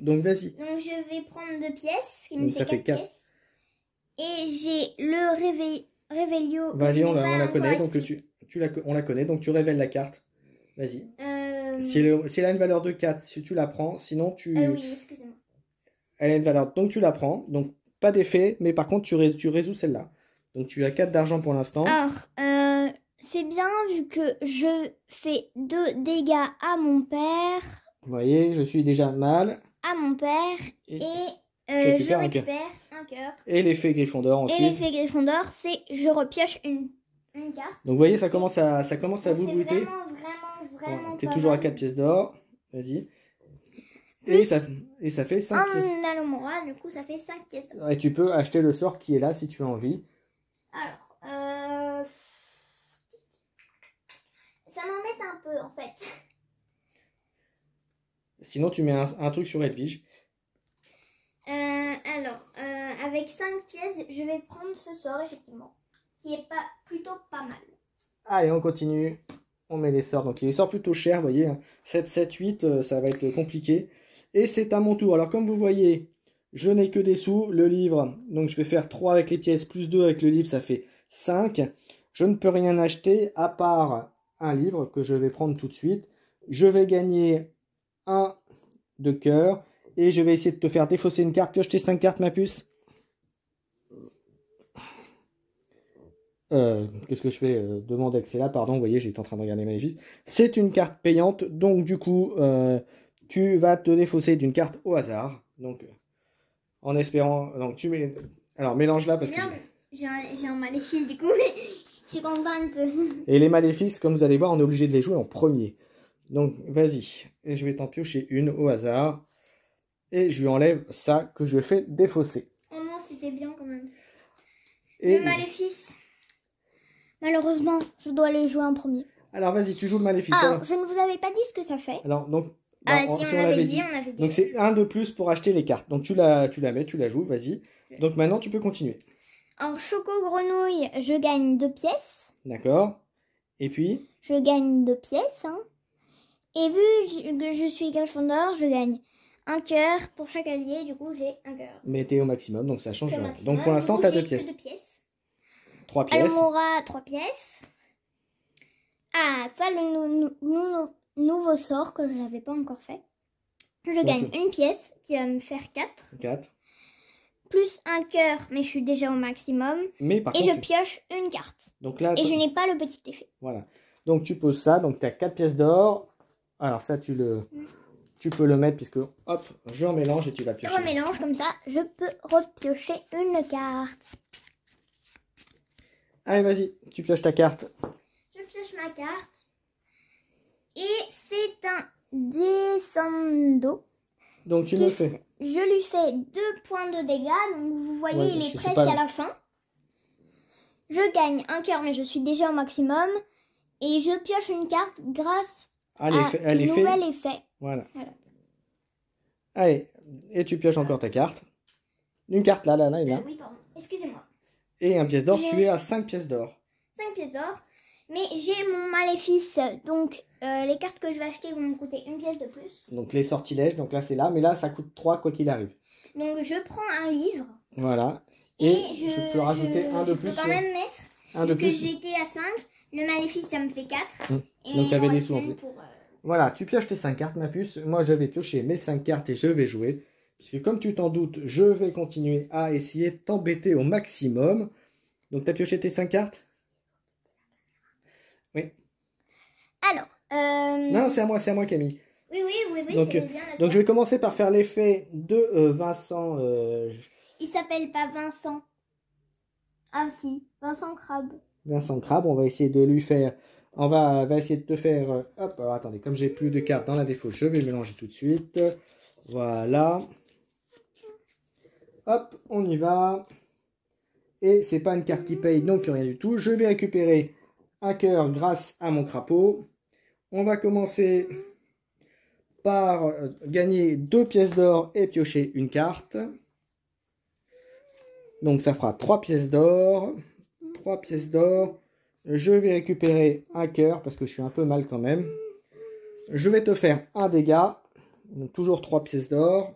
Donc vas-y. Donc, je vais prendre 2 pièces, qui me Donc, fait ça fait 4 pièces. Et j'ai le Réveillon. Vas-y, on la connaît, donc on la connaît, donc tu révèles la carte. Vas-y. Si elle a une valeur de 4, si tu la prends, sinon tu... oui, excusez-moi. Elle a une valeur, donc tu la prends. Donc pas d'effet, mais par contre tu résous celle-là. Donc tu as 4 d'argent pour l'instant. Alors, c'est bien vu que je fais 2 dégâts à mon père. Vous voyez, je suis déjà mal. À mon père. Et je récupère un cœur. Et l'effet Gryffondor ensuite. Et l'effet Gryffondor, c'est je repioche une carte. Donc vous voyez, ça commence à vous goûter. C'est vraiment T'es toujours à 4 pièces d'or. Vas-y. Et Plus ça fait 5 pièces. un Alomora, du coup, ça fait 5 pièces d'or. Et tu peux acheter le sort qui est là si tu as envie. Alors, ça m'embête un peu, en fait. Sinon, tu mets un truc sur Edwige. Avec 5 pièces, je vais prendre ce sort, effectivement, qui est plutôt pas mal. Allez, on continue. On met les sorts. Donc, les sorts plutôt chers, vous voyez. 7, 7, 8, ça va être compliqué. Et c'est à mon tour. Alors, comme vous voyez, je n'ai que des sous. Le livre, donc je vais faire 3 avec les pièces, plus 2 avec le livre, ça fait 5. Je ne peux rien acheter à part un livre que je vais prendre tout de suite. Je vais gagner 1 de cœur. Et je vais essayer de te faire défausser une carte. Pioche tes 5 cartes, ma puce. Qu'est-ce que je fais demande Axela, pardon, vous voyez, j'étais en train de regarder Maléfice. C'est une carte payante, donc du coup, tu vas te défausser d'une carte au hasard. Donc, en espérant... Donc, tu mets... Alors, mélange-la parce que... J'ai un maléfice, du coup, mais je suis contente. Et les maléfices, comme vous allez voir, on est obligé de les jouer en premier. Donc, vas-y. Et je vais t'en piocher une au hasard. Et je lui enlève ça que je fais défausser. Oh non, c'était bien quand même. Et... Le maléfice. Malheureusement, je dois le jouer en premier. Alors, vas-y, tu joues le maléfice. Alors, je ne vous avais pas dit ce que ça fait. Alors, donc... Si on avait dit, on avait dit. Donc, c'est un de plus pour acheter les cartes. Donc, tu la mets, tu la joues, vas-y. Donc, maintenant, tu peux continuer. En Choco Grenouille, je gagne 2 pièces. D'accord. Et puis... Je gagne 2 pièces. Hein. Et vu que je suis Gryffondor, je gagne 1 cœur pour chaque allié. Du coup, j'ai 1 cœur. Mais t'es au maximum, donc ça change rien. Donc, pour l'instant, tu as 2 pièces. 3 pièces. Alomora, 3 pièces. Ah, ça, le nouveau sort que je n'avais pas encore fait. Je gagne une pièce qui va me faire 4. 4. Plus 1 cœur, mais je suis déjà au maximum. Mais par et contre, je pioche une carte. Donc là, et je n'ai pas le petit effet. Voilà. Donc tu poses ça, donc tu as 4 pièces d'or. Alors ça, tu peux le mettre puisque, hop, je remélange et tu vas piocher. Je remélange comme ça, je peux repiocher une carte. Allez, vas-y, tu pioches ta carte. Je pioche ma carte. Et c'est un Descendo. Donc tu me fais. Je lui fais 2 points de dégâts. Donc vous voyez, Ouais, il est presque à la fin. Je gagne 1 cœur, mais je suis déjà au maximum. Et je pioche une carte grâce à un nouvel effet. Voilà. Allez, et tu pioches encore ta carte. Une carte là, et là. Oui, pardon. Excusez-moi. Et un pièce d'or, tu es à 5 pièces d'or. 5 pièces d'or. Mais j'ai mon maléfice, donc les cartes que je vais acheter vont me coûter 1 pièce de plus. Donc les sortilèges, donc là c'est là, mais là ça coûte 3 quoi qu'il arrive. Donc je prends un livre. Voilà. Et je peux rajouter un de plus. Je peux quand même mettre, un de vu plus. que j'étais à 5, le maléfice ça me fait 4. Et donc tu avais des sous en plus. Pour, Voilà, tu pioches tes 5 cartes ma puce. Moi je vais piocher mes 5 cartes et je vais jouer. Puisque comme tu t'en doutes, je vais continuer à essayer de t'embêter au maximum. Donc tu as pioché tes 5 cartes? Oui. Alors. Non, c'est à moi Camille. Oui, donc, c'est bien. Donc je vais commencer par faire l'effet de Vincent. Il s'appelle pas Vincent. Ah si, Vincent Crabe. Vincent Crabe, on va essayer de lui faire. On va essayer de te faire. Hop, alors attendez, comme j'ai plus de cartes dans la défaut, je vais mélanger tout de suite. Voilà. Hop, on y va. Et c'est pas une carte qui paye, donc rien du tout. Je vais récupérer un cœur grâce à mon crapaud. On va commencer par gagner 2 pièces d'or et piocher une carte. Donc ça fera 3 pièces d'or. 3 pièces d'or. Je vais récupérer un cœur parce que je suis un peu mal quand même. Je vais te faire un dégât. Donc toujours 3 pièces d'or.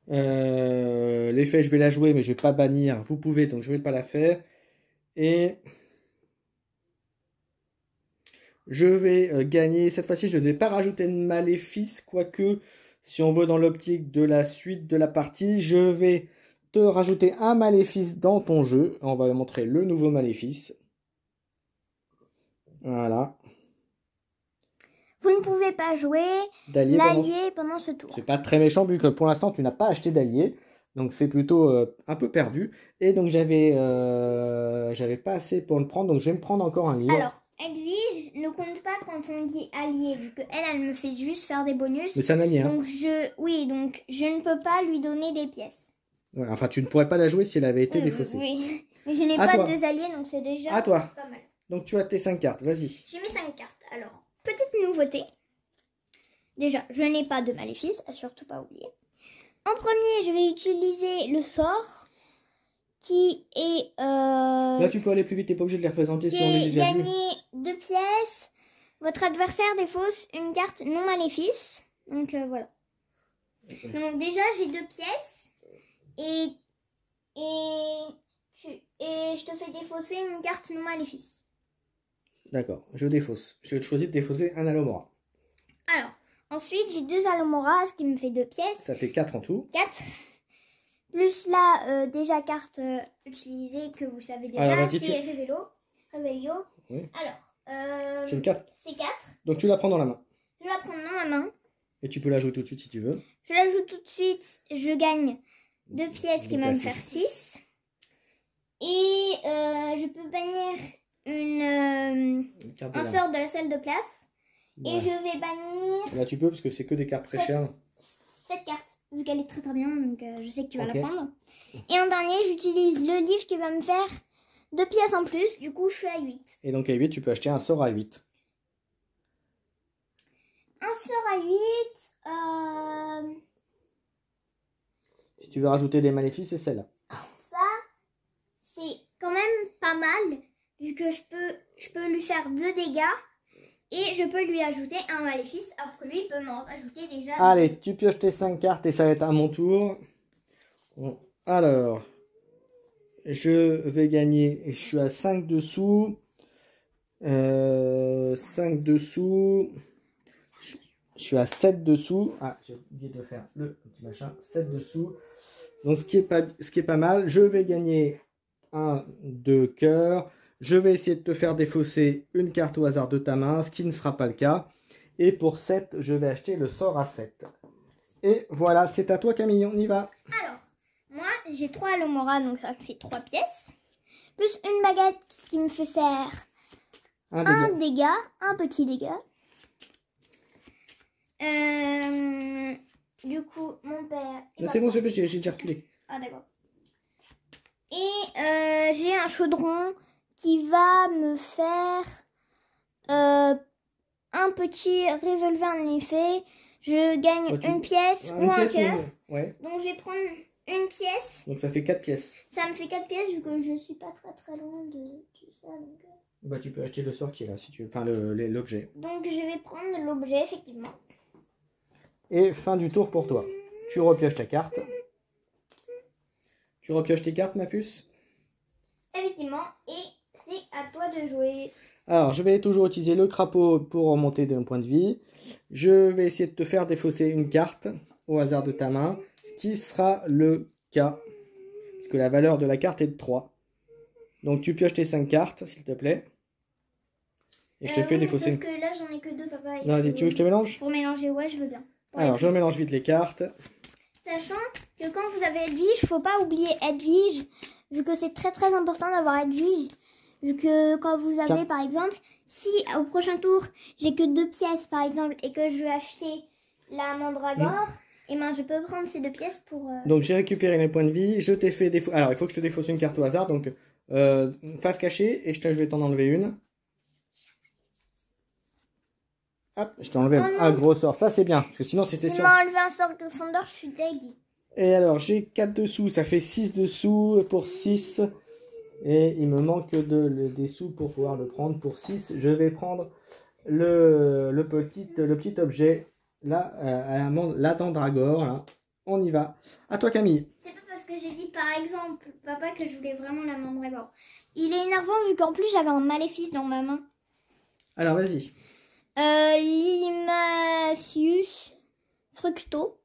L'effet je vais la jouer mais je vais pas bannir. Vous pouvez donc je vais pas la faire. Et je vais gagner. Cette fois-ci je ne vais pas rajouter de maléfice. Quoique si on veut dans l'optique de la suite de la partie. Je vais te rajouter un maléfice dans ton jeu. On va montrer le nouveau maléfice. Voilà. Vous ne pouvez pas jouer l'allié pendant ce tour. C'est pas très méchant vu que pour l'instant tu n'as pas acheté d'allié. Donc c'est plutôt un peu perdu. Et donc j'avais pas assez pour le prendre. Donc je vais me prendre encore un livre. Alors, Edwige ne compte pas quand on dit allié, vu qu'elle, elle me fait juste faire des bonus. Mais c'est un allié, hein. Donc donc je ne peux pas lui donner des pièces. Ouais, enfin, tu ne pourrais pas la jouer si elle avait été défaussée. Oui, mais je n'ai À pas toi. deux alliés, donc c'est déjà À toi. pas mal. Donc tu as tes 5 cartes, vas-y. J'ai mes 5 cartes. Alors, petite nouveauté. Déjà, je n'ai pas de maléfice, à surtout pas oublier. En premier, je vais utiliser le sort qui est... Là, tu peux aller plus vite, t'es pas obligé de les représenter si on les a déjà vus. gagner 2 pièces. Votre adversaire défausse une carte non maléfice. Donc voilà. Donc déjà, j'ai 2 pièces. Et je te fais défausser une carte non maléfice. D'accord, je défausse. Je choisis de défausser un Alomora. Alors, ensuite, j'ai 2 Alomora, ce qui me fait 2 pièces. Ça fait 4 en tout. 4. Plus là, déjà carte utilisée que vous savez déjà, c'est Révélio. Oui. Alors, C'est le 4. c'est 4. Donc tu la prends dans la main. Je la prends dans ma main. Et tu peux la jouer tout de suite si tu veux. Je la joue tout de suite. Je gagne 2 pièces qui vont me faire 6. Et je peux bannir un sort de la salle de classe. Ouais. Et je vais bannir... Là tu peux parce que c'est que des cartes très chères. Cette carte, vu qu'elle est très très bien, donc je sais que tu vas la prendre. Et en dernier, j'utilise le livre qui va me faire 2 pièces en plus. Du coup, je suis à 8. Et donc à 8, tu peux acheter un sort à 8. Un sort à 8... Si tu veux rajouter des maléfices, c'est celle-là. Ça, c'est quand même pas mal, vu que je peux lui faire 2 dégâts. Et je peux lui ajouter un maléfice, alors que lui, il peut m'en rajouter déjà. Allez, tu pioches tes 5 cartes et ça va être à mon tour. Bon, alors, je vais gagner, je suis à 5 dessous. 5 dessous. Je suis à 7 dessous. Ah, j'ai oublié de faire le petit machin. 7 dessous. Donc, ce qui est pas mal, je vais gagner un de cœur. Je vais essayer de te faire défausser une carte au hasard de ta main, ce qui ne sera pas le cas. Et pour 7, je vais acheter le sort à 7. Et voilà, c'est à toi Camille, on y va. Alors, moi j'ai 3 Alomora, donc ça fait 3 pièces. Plus une baguette qui me fait faire un dégât, un petit dégât. Du coup, mon père... C'est bon, j'ai déjà reculé. Ah d'accord. Et j'ai un chaudron qui va me faire un petit résolver un effet. Je gagne une pièce ou un cœur. Ouais. Donc je vais prendre une pièce. Donc ça fait 4 pièces. Ça me fait 4 pièces vu que je suis pas très loin de tout ça. Donc... Bah tu peux acheter le sort qui est là si tu veux. Enfin l'objet. Donc je vais prendre l'objet effectivement. Et fin du tour pour toi. Tu repioches ta carte. Tu repioches tes cartes ma puce. Effectivement. Et c'est à toi de jouer. Alors, je vais toujours utiliser le crapaud pour remonter d'un point de vie. Je vais essayer de te faire défausser une carte au hasard de ta main, ce qui sera le cas, puisque la valeur de la carte est de 3. Donc, tu pioches tes 5 cartes, s'il te plaît. Et je te fais défausser une... Sauf que là, j'en ai que 2, papa. Non, vas-y, tu veux que je te mélange? Pour mélanger, ouais, je veux bien. Alors, je mélange vite les cartes. Sachant que quand vous avez Edwige, il ne faut pas oublier Edwige, vu que c'est très très important d'avoir Edwige. Vu que quand vous avez, par exemple, si au prochain tour, j'ai que 2 pièces, par exemple, et que je veux acheter la mandragore, et ben je peux prendre ces 2 pièces pour... Donc, j'ai récupéré mes points de vie. Je t'ai fait défausser... Alors, il faut que je te défausse une carte au hasard. Donc, face cachée, et je vais t'en enlever une. Hop, je t'ai enlevé un gros sort. Ça, c'est bien, parce que sinon, c'était sûr. Il m'a enlevé un sort de fondeur, je suis deg. Et alors, j'ai 4 dessous. Ça fait 6 dessous pour 6. Et il me manque des sous pour pouvoir le prendre pour 6. Je vais prendre le petit objet, là, la Tandragore. Là. On y va. À toi, Camille. C'est pas parce que j'ai dit, par exemple, papa, que je voulais vraiment la mandragore. Il est énervant vu qu'en plus, j'avais un maléfice dans ma main. Alors, vas-y. Limacius Fructo.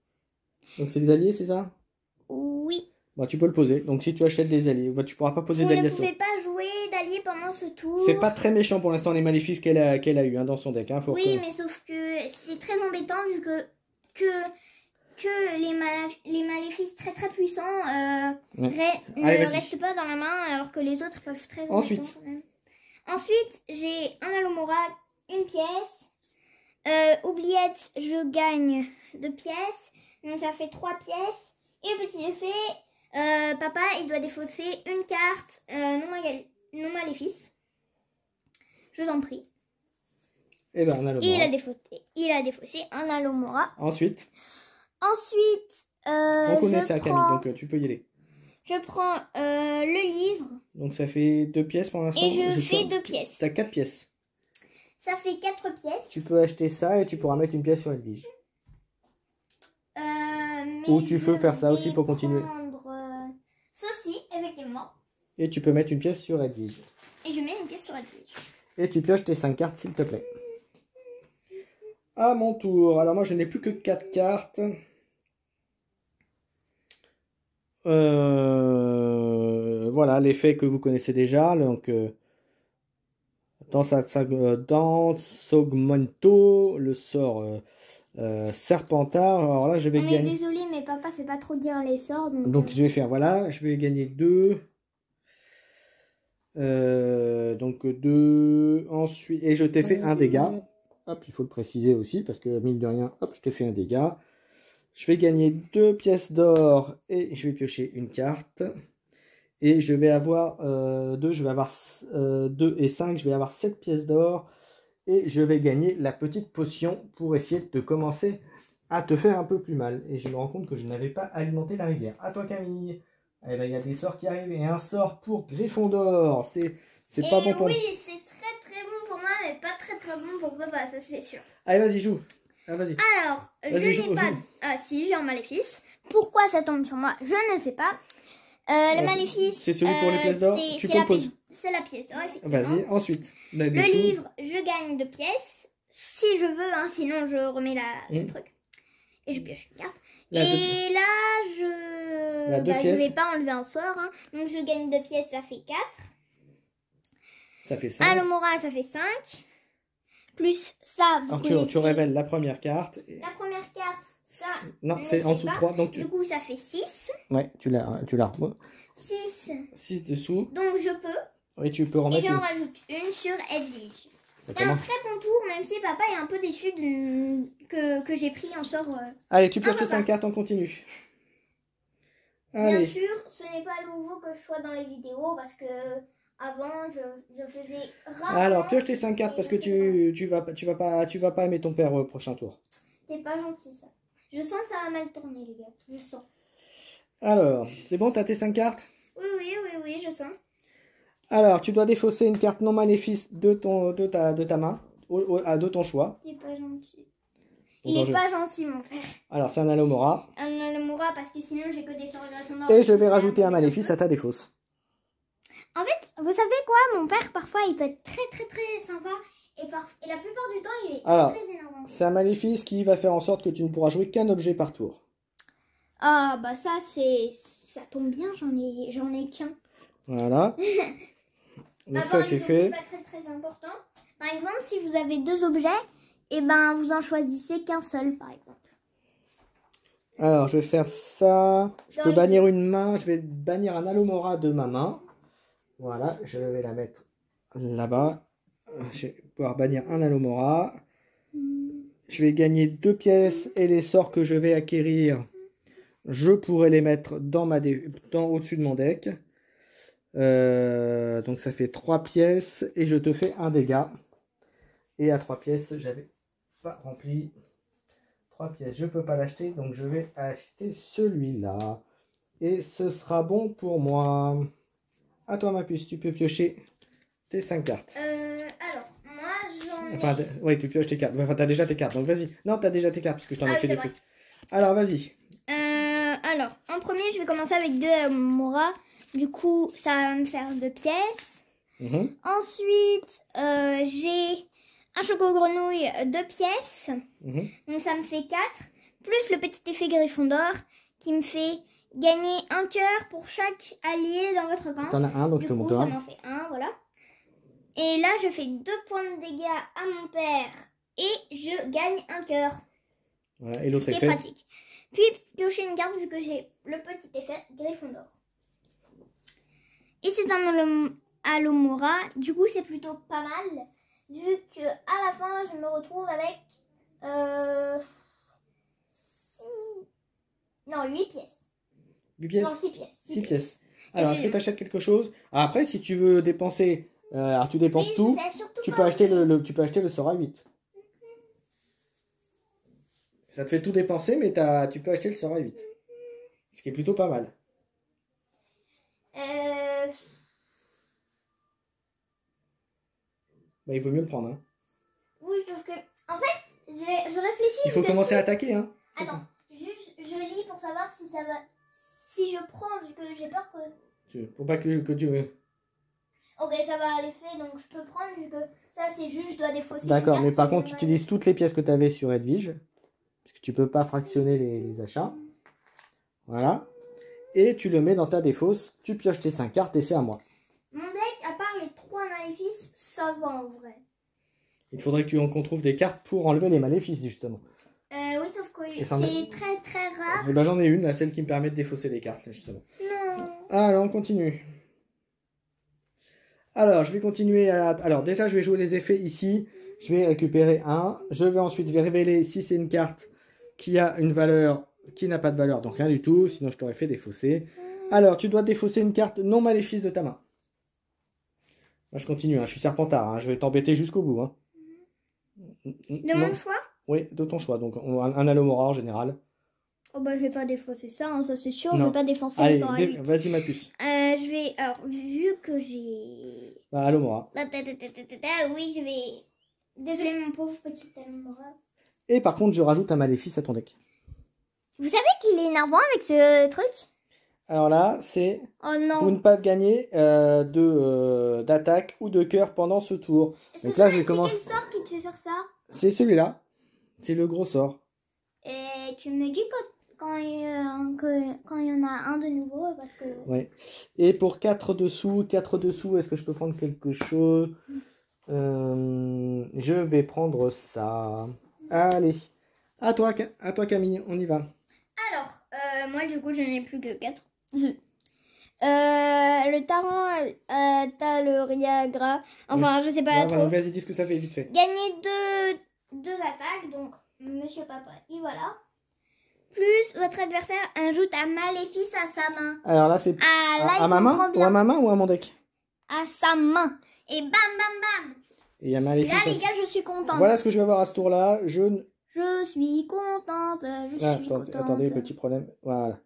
Donc, c'est des alliés, c'est ça? Oui. Bon, tu peux le poser. Donc, si tu achètes des alliés, tu pourras pas poser d'alliés. Vous ne pouvez pas jouer d'alliés pendant ce tour. C'est pas très méchant pour l'instant, les maléfices qu'elle a eu dans son deck. Hein, oui, mais sauf que c'est très embêtant vu que les maléfices très très puissants ne restent pas dans la main alors que les autres peuvent très ensuite. Quand même. Ensuite, j'ai un Alomora, une pièce. Oubliette, je gagne 2 pièces. Donc ça fait 3 pièces. Et le petit effet, papa, il doit défausser une carte non maléfice. Je vous en prie. Et ben un Alomora. Et il a défaussé un Alomora. Ensuite, on connaît ça, Camille, donc tu peux y aller. Je prends le livre. Donc ça fait 2 pièces pour l'instant. Et je fais 2 pièces. Tu as 4 pièces. Ça fait 4 pièces. Tu peux acheter ça et tu pourras mettre une pièce sur Edwige. Ou tu peux faire ça aussi pour continuer. Prendre ceci, effectivement. Et tu peux mettre une pièce sur Edwige. Et je mets une pièce sur Edwige. Et tu pioches tes 5 cartes, s'il te plaît. À mon tour. Alors moi, je n'ai plus que 4 cartes. Voilà, l'effet que vous connaissez déjà. Donc, dans Sogmento, le sort Serpentard. Alors là, je vais gagner. Désolée, mais papa sait pas trop dire les sorts. Donc je vais faire, voilà, je vais gagner 2. Donc 2. Ensuite, et je t'ai fait un dégât. Hop, il faut le préciser aussi, parce que mine de rien, hop, je t'ai fait un dégât. Je vais gagner 2 pièces d'or et je vais piocher une carte. Et je vais avoir 2 et 5, je vais avoir 7 pièces d'or. Et je vais gagner la petite potion pour essayer de commencer à te faire un peu plus mal. Et je me rends compte que je n'avais pas alimenté la rivière. À toi, Camille. Eh ben, il y a des sorts qui arrivent. Et un sort pour Gryffondor. C'est pas bon pour moi. Oui, c'est très bon pour moi, mais pas très bon pour papa, ça c'est sûr. Allez, vas-y, joue. Ah, vas-y. Alors, je n'ai pas... Ah si, j'ai un maléfice. Pourquoi ça tombe sur moi? Je ne sais pas. Le maléfice... C'est celui pour les pièces d'or. Tu composes. C'est la pièce d'or, effectivement. Vas-y, ensuite. Le livre, je gagne 2 pièces. Si je veux, hein, sinon je remets le truc. Et je pioche une carte. Et là, je vais pas enlever un sort. Hein. Donc je gagne 2 pièces, ça fait 4. Ça fait 5. Alomora, ça fait 5. Plus ça, vous Alors tu révèles la première carte. La première carte, ça... Non, c'est en dessous de 3. Donc Du coup, ça fait 6. Ouais, tu l'as. 6. 6 dessous. Donc je peux. Oui, tu peux remettre. Et j'en rajoute une sur Edwige. C'était un très bon tour, même si papa est un peu déçu que j'ai pris un sort. Allez, tu pioches tes 5 cartes, on continue. Allez. Bien sûr, ce n'est pas nouveau que je sois dans les vidéos parce que avant je faisais rarement. Alors, pioche tes 5 cartes parce que tu vas pas aimer ton père au prochain tour. C'est pas gentil ça. Je sens que ça va mal tourner les gars, je sens. Alors, c'est bon, t'as tes 5 cartes? Oui, je sens. Alors, tu dois défausser une carte non maléfice de ta main, de ton choix. C'est pas gentil. Il est pas gentil, mon père. Alors, c'est un Alomora. Un Alomora, parce que sinon, j'ai que des sorts Gryffondor. Et je vais rajouter un maléfice à ta défausse. En fait, vous savez quoi? Mon père, parfois, il peut être très sympa. Et la plupart du temps, il est très énervant. C'est un maléfice qui va faire en sorte que tu ne pourras jouer qu'un objet par tour. Ah, bah ça tombe bien, j'en ai qu'un. Voilà. Donc ça, c'est fait. C'est pas très important. Par exemple, si vous avez 2 objets, et ben vous en choisissez qu'un seul, par exemple. Alors, je vais faire ça. Je peux bannir une main. Je vais bannir un Alomora de ma main. Voilà, je vais la mettre là-bas. Je vais pouvoir bannir un Alomora. Je vais gagner 2 pièces et les sorts que je vais acquérir, je pourrai les mettre au-dessus de mon deck. Donc ça fait 3 pièces et je te fais un dégât. Et à 3 pièces, j'avais pas rempli. 3 pièces, je peux pas l'acheter, donc je vais acheter celui-là. Et ce sera bon pour moi. À toi ma puce, tu peux piocher tes 5 cartes. Alors, moi j'en ai... Enfin, oui, tu pioches tes cartes. Enfin, t'as déjà tes cartes, donc vas-y. Non, t'as déjà tes cartes, parce que je t'en ai fait des plus. Alors, vas-y. Alors, en premier, je vais commencer avec 2 Alomora. Du coup, ça va me faire 2 pièces. Ensuite, j'ai un choco-grenouille 2 pièces. Donc, ça me fait 4. Plus le petit effet Gryffondor qui me fait gagner un cœur pour chaque allié dans votre camp. T'en as un, donc je te montre un. Ça m'en fait un, voilà. Et là, je fais 2 points de dégâts à mon père. Et je gagne un cœur. Voilà, et l'autre effet. C'est pratique. Puis, piocher une carte vu que j'ai le petit effet Gryffondor. Et c'est un Alomora. Du coup, c'est plutôt pas mal. Vu que à la fin, je me retrouve avec 8 pièces. 8 pièces? Non, 6 pièces. 6 pièces. Alors, est-ce que tu achètes quelque chose? Après, si tu veux dépenser, alors tu dépenses tout, tu peux acheter tu peux acheter le sort à 8. Ça te fait tout dépenser, mais tu peux acheter le sort à 8. Ce qui est plutôt pas mal. Bah, il vaut mieux le prendre. Hein. Oui, sauf que... En fait, je réfléchis... Il faut commencer à attaquer. Hein. Attends, juste je lis pour savoir si ça va... Si je prends, vu que j'ai peur que... Pour pas que tu... Ok, ça va à l'effet, donc je peux prendre, vu que ça, c'est juste, je dois défausser. D'accord, mais par contre, tu utilises toutes les pièces que tu avais sur Edwige. Parce que tu peux pas fractionner les achats. Voilà. Et tu le mets dans ta défausse. Tu pioches tes 5 cartes et c'est à moi. Mon deck, à part les 3 maléfices, ça va en vrai. Il faudrait qu'on trouve des cartes pour enlever les maléfices, justement. Oui, sauf que c'est très très rare. Et ben, j'en ai une, là, celle qui me permet de défausser les cartes, là, justement. Non. Alors, on continue. Alors, je vais continuer à... Alors, déjà, je vais jouer les effets ici. Je vais récupérer un. Je vais ensuite révéler si c'est une carte qui a une valeur, qui n'a pas de valeur, donc rien du tout. Sinon, je t'aurais fait défausser. Alors, tu dois défausser une carte non maléfice de ta main. Moi, je continue, hein. Je suis Serpentard. Hein. Je vais t'embêter jusqu'au bout. Hein. De mon choix? Oui, de ton choix. Donc, un Alomora en général. Oh bah, je vais pas défausser ça, hein, ça c'est sûr. Non. Je vais pas défoncer le sort à 8. Vas-y, ma puce. Je vais... Alors, vu que j'ai... Bah, Alomora. Oui, je vais... Désolé, mon pauvre petit Alomora. Et par contre, je rajoute un maléfice à ton deck. Vous savez qu'il est énervant avec ce truc? Alors là, c'est pour ne pas gagner d'attaque ou de cœur pendant ce tour. Donc là, je vais commencer. C'est quel sort qui te fait faire ça? C'est celui-là. C'est le gros sort. Et tu me dis quand il y en a un de nouveau parce que... Ouais. Et pour 4 dessous, est-ce que je peux prendre quelque chose? Je vais prendre ça. Allez. À toi Camille, on y va. Alors, moi du coup, je n'ai plus que 4. Le Taran, t'as le Riagra. Enfin, je sais pas trop. Vas-y, dis ce que ça fait, vite fait. Gagner deux attaques, donc Monsieur Papa, y voilà. Plus votre adversaire ajoute un maléfice à sa main. Alors là, c'est à ma main ou à ma main ou à mon deck? À sa main. Et bam, bam, bam. Et il y a maléfice. Là, les gars, je suis contente. Voilà ce que je vais avoir à ce tour-là. Je suis contente. Attendez, petit problème. Voilà.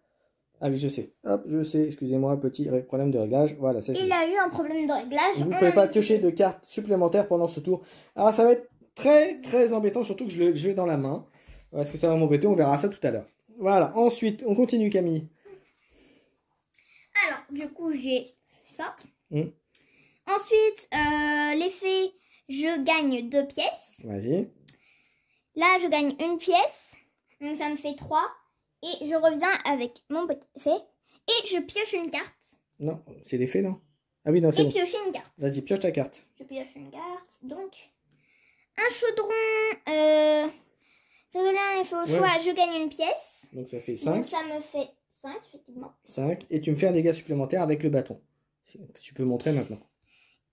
Ah oui, je sais. Hop, je sais. Excusez-moi, petit problème de réglage. Voilà, c'est Il a eu un problème de réglage. Vous ne pouvez pas piocher de cartes supplémentaires pendant ce tour. Alors, ça va être très, très embêtant, surtout que je l'ai dans la main. Est-ce que ça va m'embêter? On verra ça tout à l'heure. Voilà. Ensuite, on continue, Camille. Alors, du coup, j'ai ça. Ensuite, l'effet, je gagne 2 pièces. Vas-y. Là, je gagne 1 pièce. Donc, ça me fait 3. Et je reviens avec mon petit effet. Et je pioche une carte. Non, c'est l'effet, non? Ah oui, non, c'est bon. Et piocher une carte. Vas-y, pioche ta carte. Je pioche une carte. Donc, un chaudron. Là, il faut au choix. Je gagne 1 pièce. Donc, ça fait 5. Donc, ça me fait 5, effectivement. 5. Et tu me fais un dégât supplémentaire avec le bâton. Tu peux montrer maintenant.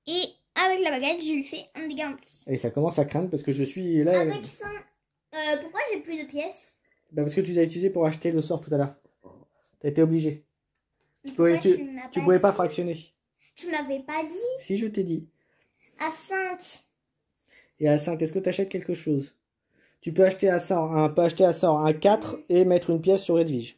Et avec la baguette, je lui fais un dégât en plus. Et ça commence à craindre parce que je suis là. Avec ça, pourquoi j'ai plus de pièces? Bah parce que tu les as utilisées pour acheter le sort tout à l'heure. T'as été obligé. Tu pouvais pas fractionner. Tu m'avais pas dit? Si, je t'ai dit. À 5. Et à 5, est-ce que tu achètes quelque chose? Tu peux acheter à sort un 4 et mettre une pièce sur Edwige.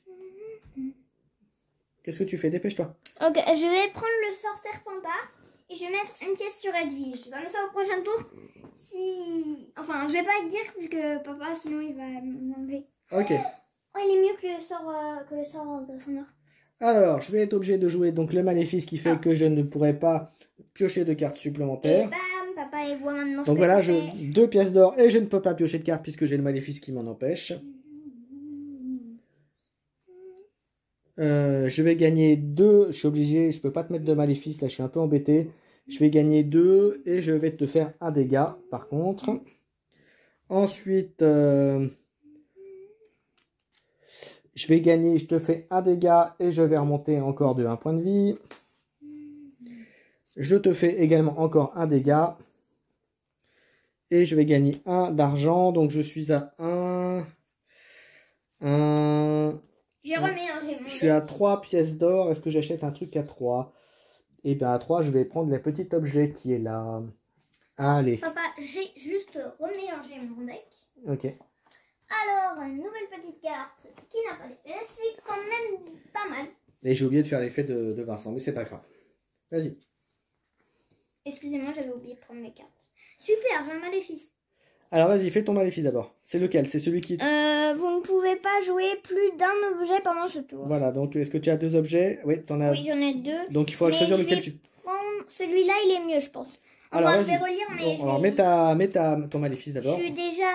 Qu'est-ce que tu fais? Dépêche-toi. Ok, je vais prendre le sort Serpentard et je vais mettre une pièce sur Edwige. Comme ça, au prochain tour, si... Enfin, je vais pas te dire, vu que papa, sinon, il va m'enlever. Ok. Oh, il est mieux que le sort Gryffondor. Alors, je vais être obligé de jouer donc le maléfice qui fait que je ne pourrai pas piocher de cartes supplémentaires. Et bam, papa, il voit maintenant ce donc que voilà, ça fait. 2 pièces d'or et je ne peux pas piocher de cartes puisque j'ai le maléfice qui m'en empêche. Je vais gagner 2. Je suis obligé, je peux pas te mettre de maléfice, là je suis un peu embêté. Je vais gagner 2 et je vais te faire un dégât par contre. Ensuite, je vais gagner, je te fais un dégât et je vais remonter encore de 1 point de vie. Je te fais également encore un dégât. Et je vais gagner 1 d'argent. Donc je suis à 1. J'ai remélangé mon Je suis deck. à 3 pièces d'or. Est-ce que j'achète un truc à 3? Et bien à 3, je vais prendre le petit objet qui est là. Allez. Papa, j'ai juste remélangé mon deck. Ok. Alors, une nouvelle petite carte qui n'a pas d'effet. C'est quand même pas mal. Et j'ai oublié de faire l'effet de Vincent, mais c'est pas grave. Vas-y. Excusez-moi, j'avais oublié de prendre mes cartes. Super, j'ai un maléfice. Alors vas-y, fais ton maléfice d'abord. C'est lequel? C'est celui qui... Vous ne pouvez pas jouer plus d'un objet pendant ce tour. Voilà, donc est-ce que tu as 2 objets? Oui, t'en as... Oui, j'en ai 2. Donc il faudra choisir lequel tu... Celui-là, il est mieux, je pense. Enfin, Alors, je vais relire, mais bon, alors mets ton maléfice d'abord. Je suis déjà...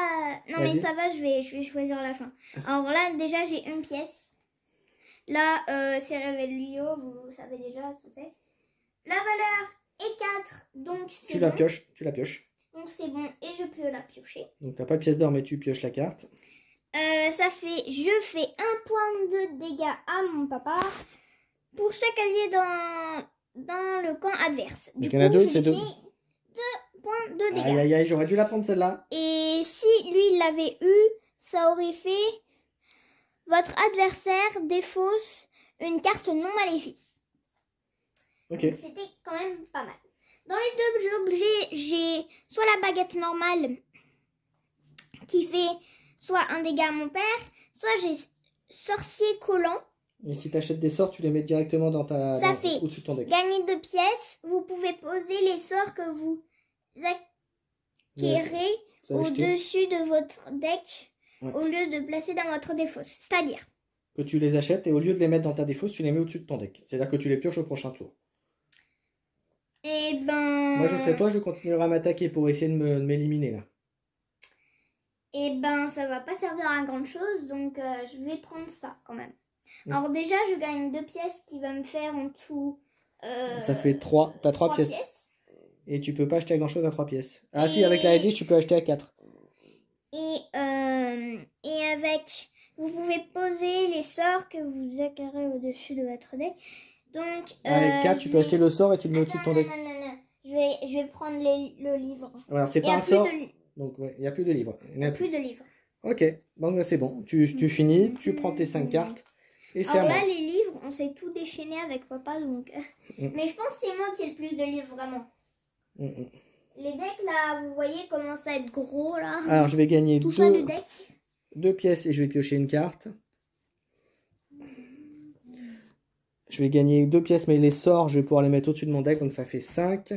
Non, mais ça va, je vais choisir à la fin. Alors là, déjà, j'ai une pièce. Là, c'est Revelio, vous savez déjà ce que c'est. La valeur est 4, donc c'est Tu la pioches, tu la pioches. Donc c'est bon, et je peux la piocher. Donc t'as pas de pièce d'or, mais tu pioches la carte. Ça fait... Je fais 1 point de dégâts à mon papa pour chaque allié dans le camp adverse. Donc il y en a 2, c'est 2. 2 points de dégâts. Aïe aïe aïe, j'aurais dû la prendre celle-là. Et si lui il l'avait eu, ça aurait fait votre adversaire défausse une carte non maléfice. Ok. Donc c'était quand même pas mal. Dans les 2 objets, j'ai soit la baguette normale qui fait soit un dégât à mon père, soit j'ai sorcier collant. Et si tu achètes des sorts, tu les mets directement dans ta... Ça fait au-dessus de ton deck. Gagner 2 pièces, vous pouvez poser les sorts que vous acquérez au-dessus de votre deck au lieu de placer dans votre défausse. C'est-à-dire que tu les achètes et au lieu de les mettre dans ta défausse, tu les mets au-dessus de ton deck. C'est-à-dire que tu les pioches au prochain tour. Eh ben... Moi, je serai toi, je continuerai à m'attaquer pour essayer de m'éliminer, là. Eh ben, ça va pas servir à grand chose, donc je vais prendre ça, quand même. Alors déjà, je gagne 2 pièces qui va me faire en tout... ça fait 3. T'as 3 pièces. Et tu peux pas acheter grand-chose à 3 pièces. Ah si, avec la Edwige, tu peux acheter à 4. Et avec... Vous pouvez poser les sorts que vous acquérez au-dessus de votre deck. Donc, avec 4, tu peux acheter le sort et tu le mets au-dessus de ton deck. Non. Je vais prendre le livre. Alors, c'est pas un sort. Donc, ouais, il n'y a plus de livres. Il n'y a plus de livres. Ok, donc c'est bon. Tu finis, tu prends tes 5 cartes. Et c'est alors là, les livres, on s'est tout déchaîné avec papa. Donc... Mais je pense que c'est moi qui ai le plus de livres, vraiment. Les decks, là, vous voyez, commencent à être gros, là. Alors, je vais gagner tout ça de deck. 2 pièces et je vais piocher une carte. Je vais gagner 2 pièces, mais les sorts, je vais pouvoir les mettre au-dessus de mon deck, donc ça fait 5.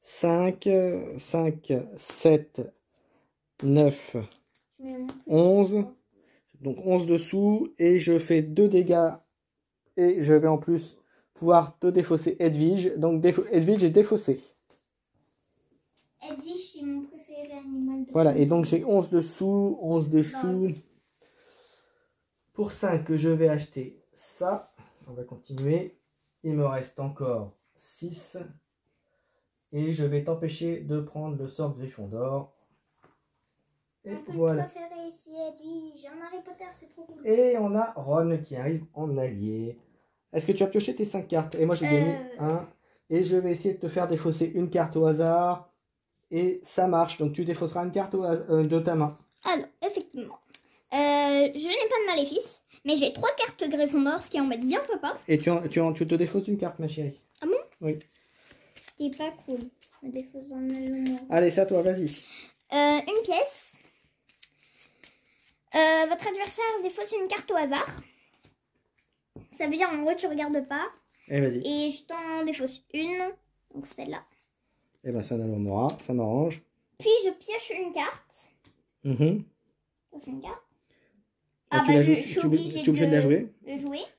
5, 7, 9, 11. Donc 11 dessous. Et je fais 2 dégâts. Et je vais en plus pouvoir te défausser Edwige. Donc Edwige est défaussé. Edwige, c'est mon préféré animal. Voilà, et donc j'ai 11 dessous. 11 dessous. Pour 5, je vais acheter ça. On va continuer. Il me reste encore 6. Et je vais t'empêcher de prendre le sort Gryffondor. Et voilà. Préféré ici, Edwige. En Harry Potter, c'est trop cool. Et on a Ron qui arrive en allié. Est-ce que tu as pioché tes 5 cartes? Et moi j'ai gagné 1. Et je vais essayer de te faire défausser une carte au hasard. Et ça marche. Donc tu défausseras une carte de ta main. Alors, effectivement. Je n'ai pas de maléfice. Mais j'ai 3 cartes Gryffondor, ce qui embête bien papa. Et tu te défausses une carte, ma chérie. Ah bon? Oui. C'est pas cool. Je me défausse dans le moment. Allez, c'est à toi, vas-y. Une pièce. Votre adversaire défausse une carte au hasard. Ça veut dire en gros tu regardes pas. Et vas-y. Et je t'en défausse une. Donc celle-là. Et ben ça ça m'arrange. Puis je pioche une carte. Pioche une carte. Ah, tu es obligé de la jouer.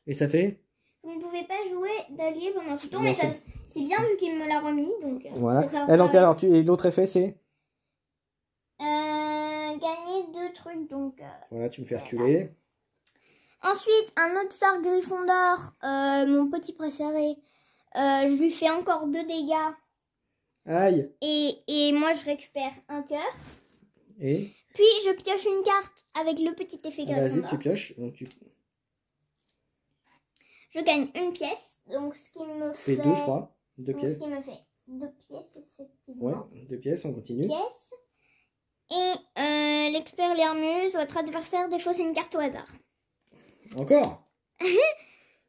Et ça fait? Vous ne pouvez pas jouer d'allié pendant ce tour, mais c'est bien vu qu'il me l'a remis. Donc, voilà. Et donc alors, l'autre effet c'est? Gagner 2 trucs. Donc, voilà, tu me fais reculer. Ensuite, un autre sort Gryffondor, mon petit préféré. Je lui fais encore 2 dégâts. Aïe. Et moi, je récupère un cœur. Et? Puis, je pioche une carte avec le petit effet Gryffondor. Vas-y, tu pioches. Donc, je gagne une pièce. Donc ce qui me Fait fait... 2, je crois. 2 donc, pièces. ce qui me fait 2 pièces, Ouais, effectivement. 2 pièces, on continue. Pièces. Et l'expert Lermuse, votre adversaire défausse une carte au hasard. Encore.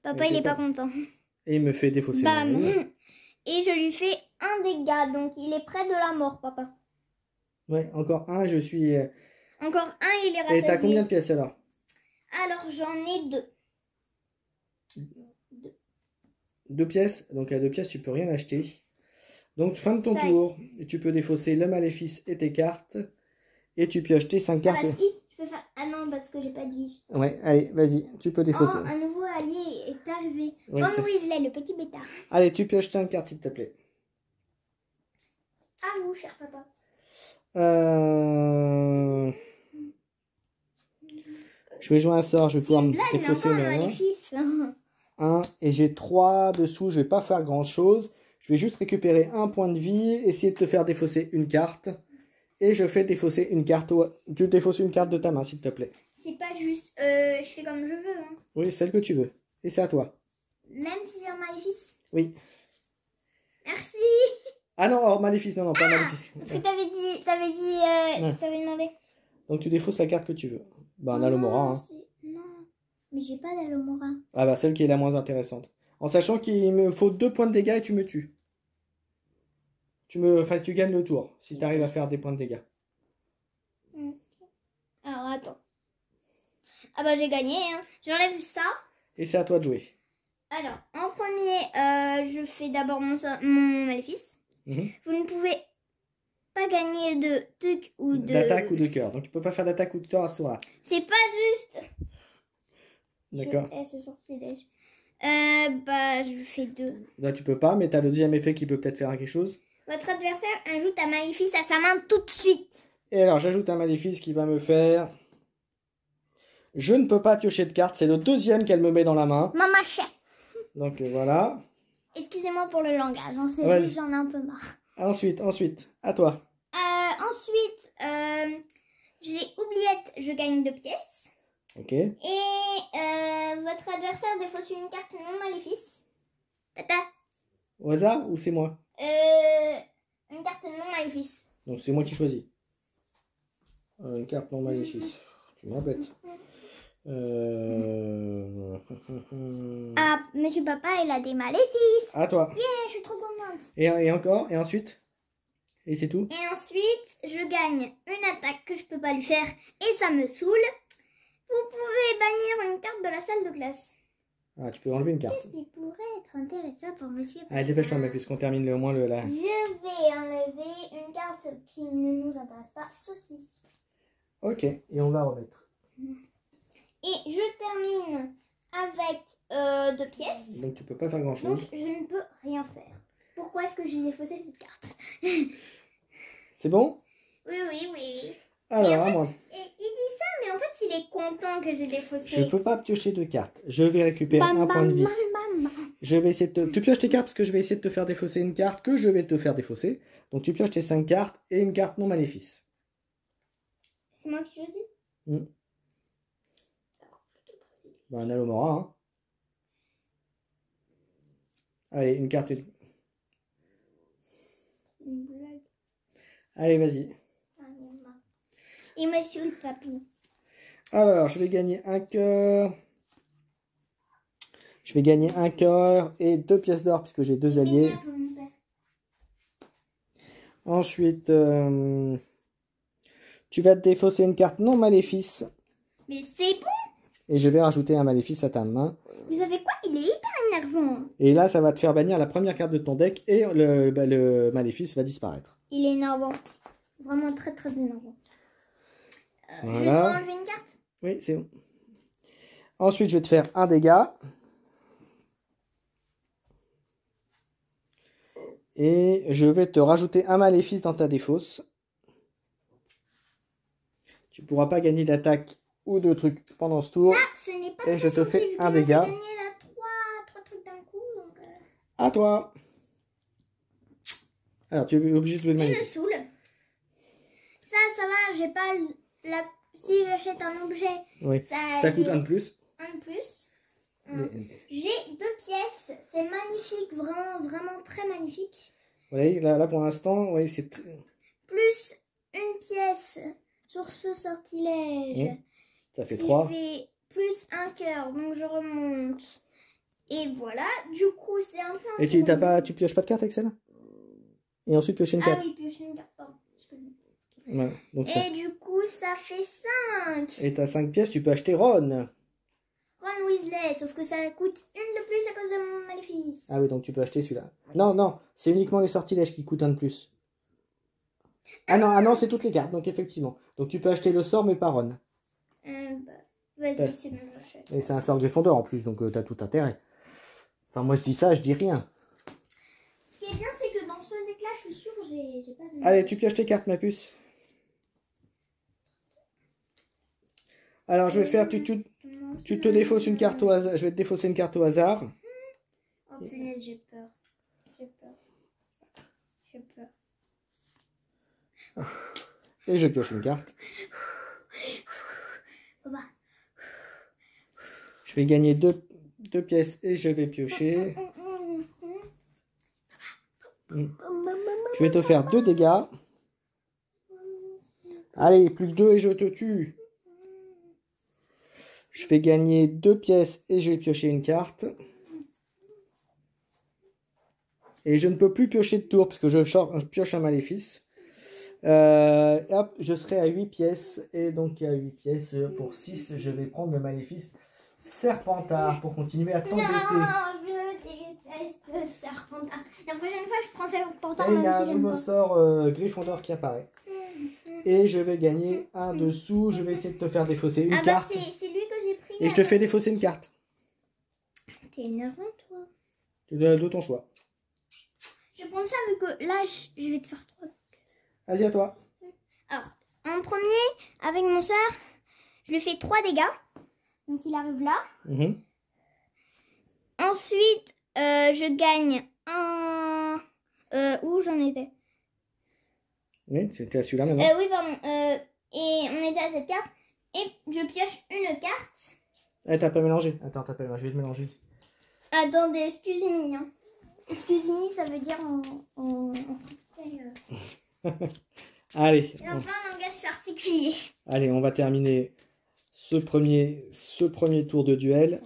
Papa, Mais il c'est est pas pas- content. Et il me fait défausser. Bam. mon- Et je lui fais un dégât, donc il est près de la mort, papa. Ouais, encore un, je suis... Encore un, il est Et rassasié. t'as combien de pièces alors? Alors j'en ai 2. 2 pièces. Donc à 2 pièces, tu peux rien acheter. Donc fin de ton Ça, tour. Et tu peux défausser le maléfice et tes cartes. Et tu peux acheter 5 Ah cartes. bah si, je peux faire... Ah non, parce que j'ai pas dit. Ouais, allez, vas-y, tu peux Oh, défausser. un nouveau allié est arrivé. Ouais, Ron c'est- Weasley, le petit bêtard. Allez, tu peux acheter 5 cartes s'il te plaît. À vous, cher papa. Je vais jouer un sort, je vais C'est pouvoir une me blague, mais défausser encore un le maléfice. 1. Et j'ai 3 dessous, je vais pas faire grand chose. Je vais juste récupérer un point de vie, essayer de te faire défausser une carte. Et je fais défausser une carte. Tu défausses une carte de ta main s'il te plaît. C'est pas juste... je fais comme je veux. Hein. Oui, celle que tu veux. Et c'est à toi. Même si c'est un maléfice. Oui. Merci. Ah non, oh, maléfice, non, pas maléfice. Parce que t'avais dit... Ouais. Je t'avais demandé. Donc tu défausses la carte que tu veux. Bah, un Non, Alomora. Hein. Non. Mais j'ai pas d'Alomora. Ah bah, celle qui est la moins intéressante. En sachant qu'il me faut 2 points de dégâts et tu me tues. Enfin, tu gagnes le tour, si tu arrives à faire des points de dégâts. Alors, attends. Ah bah j'ai gagné. Hein. J'enlève ça. Et c'est à toi de jouer. Alors, en premier, je fais d'abord mon maléfice. Mhm. Vous ne pouvez pas gagner de truc ou de... D'attaque ou de cœur. Donc tu peux pas faire d'attaque ou de cœur à ce tour-là. C'est pas juste. D'accord. Ce sortilège. Bah, je fais 2. Là tu peux pas, mais tu as le deuxième effet qui peut peut-être faire quelque chose. Votre adversaire ajoute un maléfice à sa main tout de suite. Et alors j'ajoute un maléfice qui va me faire... Je ne peux pas piocher de carte, c'est le deuxième qu'elle me met dans la main. Ma machette. Donc voilà. Excusez-moi pour le langage, hein, c'est Vas-y. juste j'en ai un peu marre. Ensuite, à toi. Ensuite, j'ai oubliette, je gagne 2 pièces. Ok. Et votre adversaire défausse une carte non maléfice. Tata. Au hasard ou c'est moi? Une carte non maléfice. Donc c'est moi qui choisis. Une carte non maléfice. Tu m'embêtes. Ah, monsieur papa, il a des maléfices. À toi. Yeah, je suis trop contente. Et encore, et ensuite? Et c'est tout? Et ensuite, je gagne une attaque que je peux pas lui faire et ça me saoule. Vous pouvez bannir une carte de la salle de classe. Ah, tu peux enlever une carte. Qu'est-ce qui pourrait être intéressant pour monsieur papa? Allez, dépêche-toi, mais puisqu'on termine au moins la... Je vais enlever une carte qui ne nous intéresse pas, ceci. Ok, et on va remettre. Et je termine avec 2 pièces. Donc tu peux pas faire grand Donc chose. je ne peux rien faire. Pourquoi est-ce que j'ai défaussé cette carte? C'est bon? Oui. Alors, Et en à fait, moi. Et il dit ça, mais en fait il est content que j'ai défaussé. Je peux pas piocher de carte. Je vais récupérer un point de vie. bam. Je vais essayer de te... Tu pioches tes cartes parce que je vais essayer de te faire défausser une carte que je vais te faire défausser. Donc tu pioches tes 5 cartes et une carte non maléfice. C'est moi qui choisis? Bah, un Alomora, hein. Allez, une carte. C'est une blague. Allez, vas-y. Ah, il me saoule, papy. Alors, je vais gagner un cœur. Je vais gagner un cœur et 2 pièces d'or puisque j'ai 2 alliés. m'énerve, mon père. Ensuite, tu vas te défausser une carte non maléfice. Mais c'est bon. Et je vais rajouter un maléfice à ta main. Vous savez quoi? Il est hyper énervant. Et là, ça va te faire bannir la première carte de ton deck et le maléfice va disparaître. Il est énervant. Vraiment très très énervant. Je Voilà. dois enlever une carte? Oui, c'est bon. Ensuite, je vais te faire un dégât. Et je vais te rajouter un maléfice dans ta défausse. Tu pourras pas gagner d'attaque ou de trucs pendant ce tour. Ça, ce n'est pas Et très je te gentil, fais vu un qu'il m'a fait dégât. gagner là 3 trucs d'un coup. Donc, À toi. Alors, tu es obligé de jouer le il me maléfice. saoule. Ça va, j'ai pas la... Si j'achète un objet, Oui. ça Ça coûte je- un de plus. un de plus. Mais- J'ai c'est magnifique, vraiment, vraiment très magnifique. Vous voyez, là pour l'instant, oui, c'est très... Plus une pièce sur ce sortilège. Ça fait qui 3. fait plus un cœur, donc je remonte. Et voilà, du coup, c'est un peu un Et tu tour. tu pioches pas de carte avec celle-là? Et ensuite piocher une Ah carte. oui, piocher une carte, pardon. Excuse-moi. Ouais, donc ça. Et du coup, ça fait 5. Et t'as 5 pièces, tu peux acheter Ron. Ron Weasley, sauf que ça coûte une de plus à cause de mon maléfice. Ah oui, donc tu peux acheter celui-là. Non, non, c'est uniquement les sortilèges qui coûtent un de plus. Ah non, c'est toutes les cartes, donc effectivement. Donc tu peux acheter le sort, mais pas Ron. Vas-y, c'est bon, j'achète. Et c'est un sort Gryffondor en plus, donc t'as tout intérêt. Enfin, moi je dis ça, je dis rien. Ce qui est bien, c'est que dans ce deck-là, je suis sûre, j'ai pas de... Allez, tu pioches tes cartes, ma puce. Alors, je vais faire... Tu te défausses une carte au hasard. Je vais te défausser une carte au hasard. Oh punaise, j'ai peur. J'ai peur. J'ai peur. Et je pioche une carte. Papa. Je vais gagner deux pièces et je vais piocher. Je vais te faire 2 dégâts. Allez, plus que 2 et je te tue. Je vais gagner 2 pièces et je vais piocher une carte. Et je ne peux plus piocher de tour parce que je pioche un maléfice. Hop, je serai à 8 pièces. Et donc à 8 pièces pour 6, je vais prendre le maléfice Serpentard pour continuer à t'embêter. Non, je déteste Serpentard. La prochaine fois, je prends Serpentard Et il y même a si un j'aime nouveau pas. sort Gryffondor qui apparaît. Et je vais gagner un dessous. Je vais essayer de te faire défausser une Ah bah carte. c'est lui que j'ai pris. Et je te fais défausser une carte. T'es énervant toi. De ton choix. Je prends ça vu que là, je vais te faire 3. Vas-y, à toi. Alors, en premier, avec mon sort, je lui fais 3 dégâts. Donc il arrive là. Ensuite, je gagne un... où j'en étais? Oui, c'était à celui-là maintenant. Oui, pardon. Et on était à cette carte. Et je pioche une carte. Ah, t'as pas mélangé. Attends, t'as pas mélangé. Je vais te mélanger. Attendez, excuse-moi. Hein. Excuse-moi, ça veut dire en français. Allez. Il y a pas un langage particulier. Allez, on va terminer ce premier tour de duel.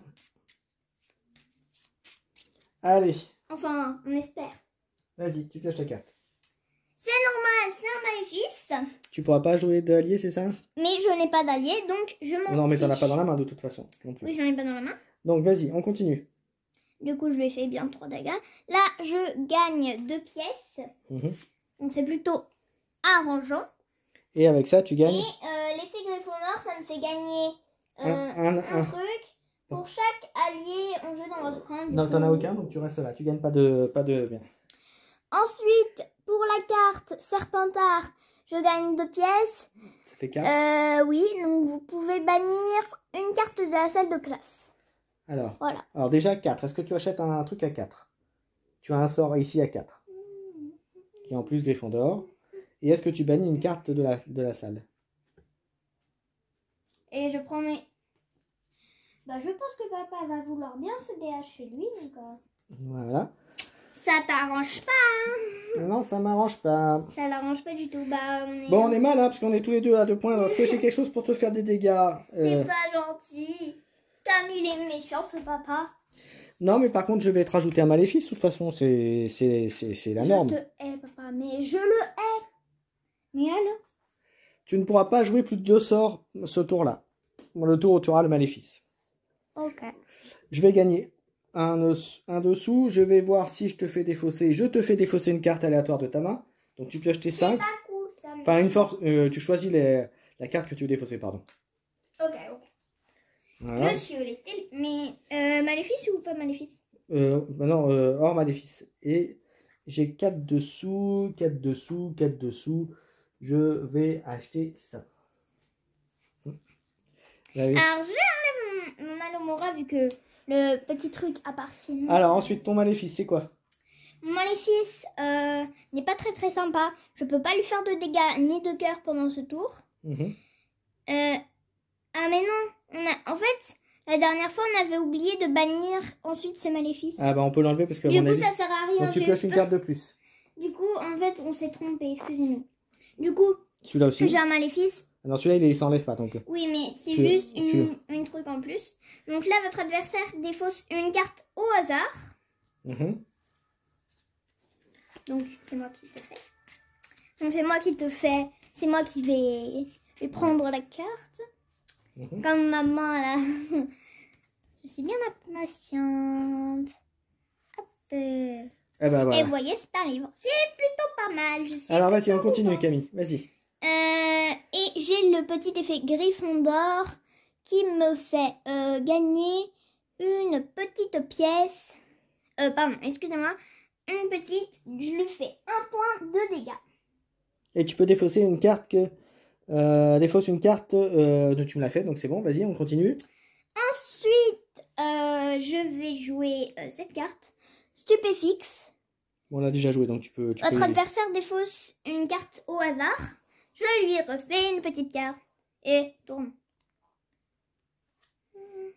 Allez. Enfin, on espère. Vas-y, tu pioches ta carte. C'est normal, c'est un maléfice. Tu pourras pas jouer d'allié, c'est ça? Mais je n'ai pas d'allié, donc je m'en Non, mais t'en as fiche. pas dans la main de toute façon. Non plus. Oui, j'en ai pas dans la main. Donc vas-y, on continue. Du coup, je lui ai fait bien 3 dégâts. Là, je gagne 2 pièces. Donc, c'est plutôt arrangeant. Et avec ça, tu gagnes Et l'effet Gryffondor, ça me fait gagner un truc pour chaque allié en jeu dans votre camp. Non, t'en as aucun, donc tu restes là. Tu gagnes pas de bien. Ensuite, pour la carte Serpentard, je gagne 2 pièces. Ça fait 4. Oui, donc vous pouvez bannir une carte de la salle de classe. Alors, Voilà. alors déjà 4. Est-ce que tu achètes un truc à 4? Tu as un sort ici à 4. Qui est en plus Gryffondor. Et est-ce que tu bannis une carte de la salle? Et je prends mes... Bah, je pense que papa va vouloir bien se DH chez lui, donc... Voilà. Ça t'arrange pas, hein? Non, ça m'arrange pas. Ça l'arrange pas du tout. Bah, Bon, on est mal, hein, parce qu'on est tous les deux à 2 points. Alors, est-ce que j'ai quelque chose pour te faire des dégâts? C'est pas gentil. Comme il est méchant, ce papa. Non, mais par contre, je vais te rajouter un maléfice. De toute façon, c'est la norme. Je te hais, papa, mais je le hais. Mais alors? Tu ne pourras pas jouer plus de 2 sorts ce tour-là. Le tour où tu auras le maléfice. Ok. Je vais gagner un dessous. Je vais voir si je te fais défausser. Je te fais défausser une carte aléatoire de ta main. Donc tu pioches tes 5. C'est pas cool, ça. Enfin, une force. Tu choisis la carte que tu veux défausser, pardon. Ok. Voilà. Monsieur l'été. Mais maléfice ou pas maléfice? Maintenant, hors maléfice. Et j'ai 4 dessous, 4 dessous, 4 dessous. Je vais acheter ça. Alors, je vais enlever mon Alomora vu que le petit truc appartient. Alors, ensuite, ton maléfice, c'est quoi? Mon maléfice n'est pas très très sympa. Je peux pas lui faire de dégâts ni de cœur pendant ce tour. Ah mais non, en fait, La dernière fois, on avait oublié de bannir ensuite ce maléfice. Ah bah on peut l'enlever parce que Du mon coup, avis... ça sert à rien. Donc tu pioches une carte de plus. Du coup, en fait, on s'est trompé, excusez-nous. Du coup, Celui-là aussi. j'ai un maléfice. Non, celui-là, il s'enlève pas, donc... Oui, mais c'est Celui-là, juste celui-là. une truc en plus. Donc là, votre adversaire défausse une carte au hasard. Mhm. Donc, c'est moi qui te fais. Donc, c'est moi qui te fais. C'est moi qui vais prendre la carte. Mhm. Comme maman, là. Je suis bien impatiente. Hop. Eh ben Et voilà. vous voyez, c'est un livre. C'est plutôt pas mal. Je suis Alors vas-y, on plutôt continue contente. Camille, vas-y. Et j'ai le petit effet Gryffondor qui me fait gagner une petite pièce. Pardon, excusez-moi. Une petite, je lui fais 1 point de dégâts. Et tu peux défausser une carte que... défausse une carte, tu me l'as fait, donc c'est bon, vas-y, on continue. Ensuite, je vais jouer cette carte. Stupéfixe. Bon, on l'a déjà joué, donc tu peux... Votre adversaire défausse une carte au hasard. Je lui refais une petite carte. Et tourne.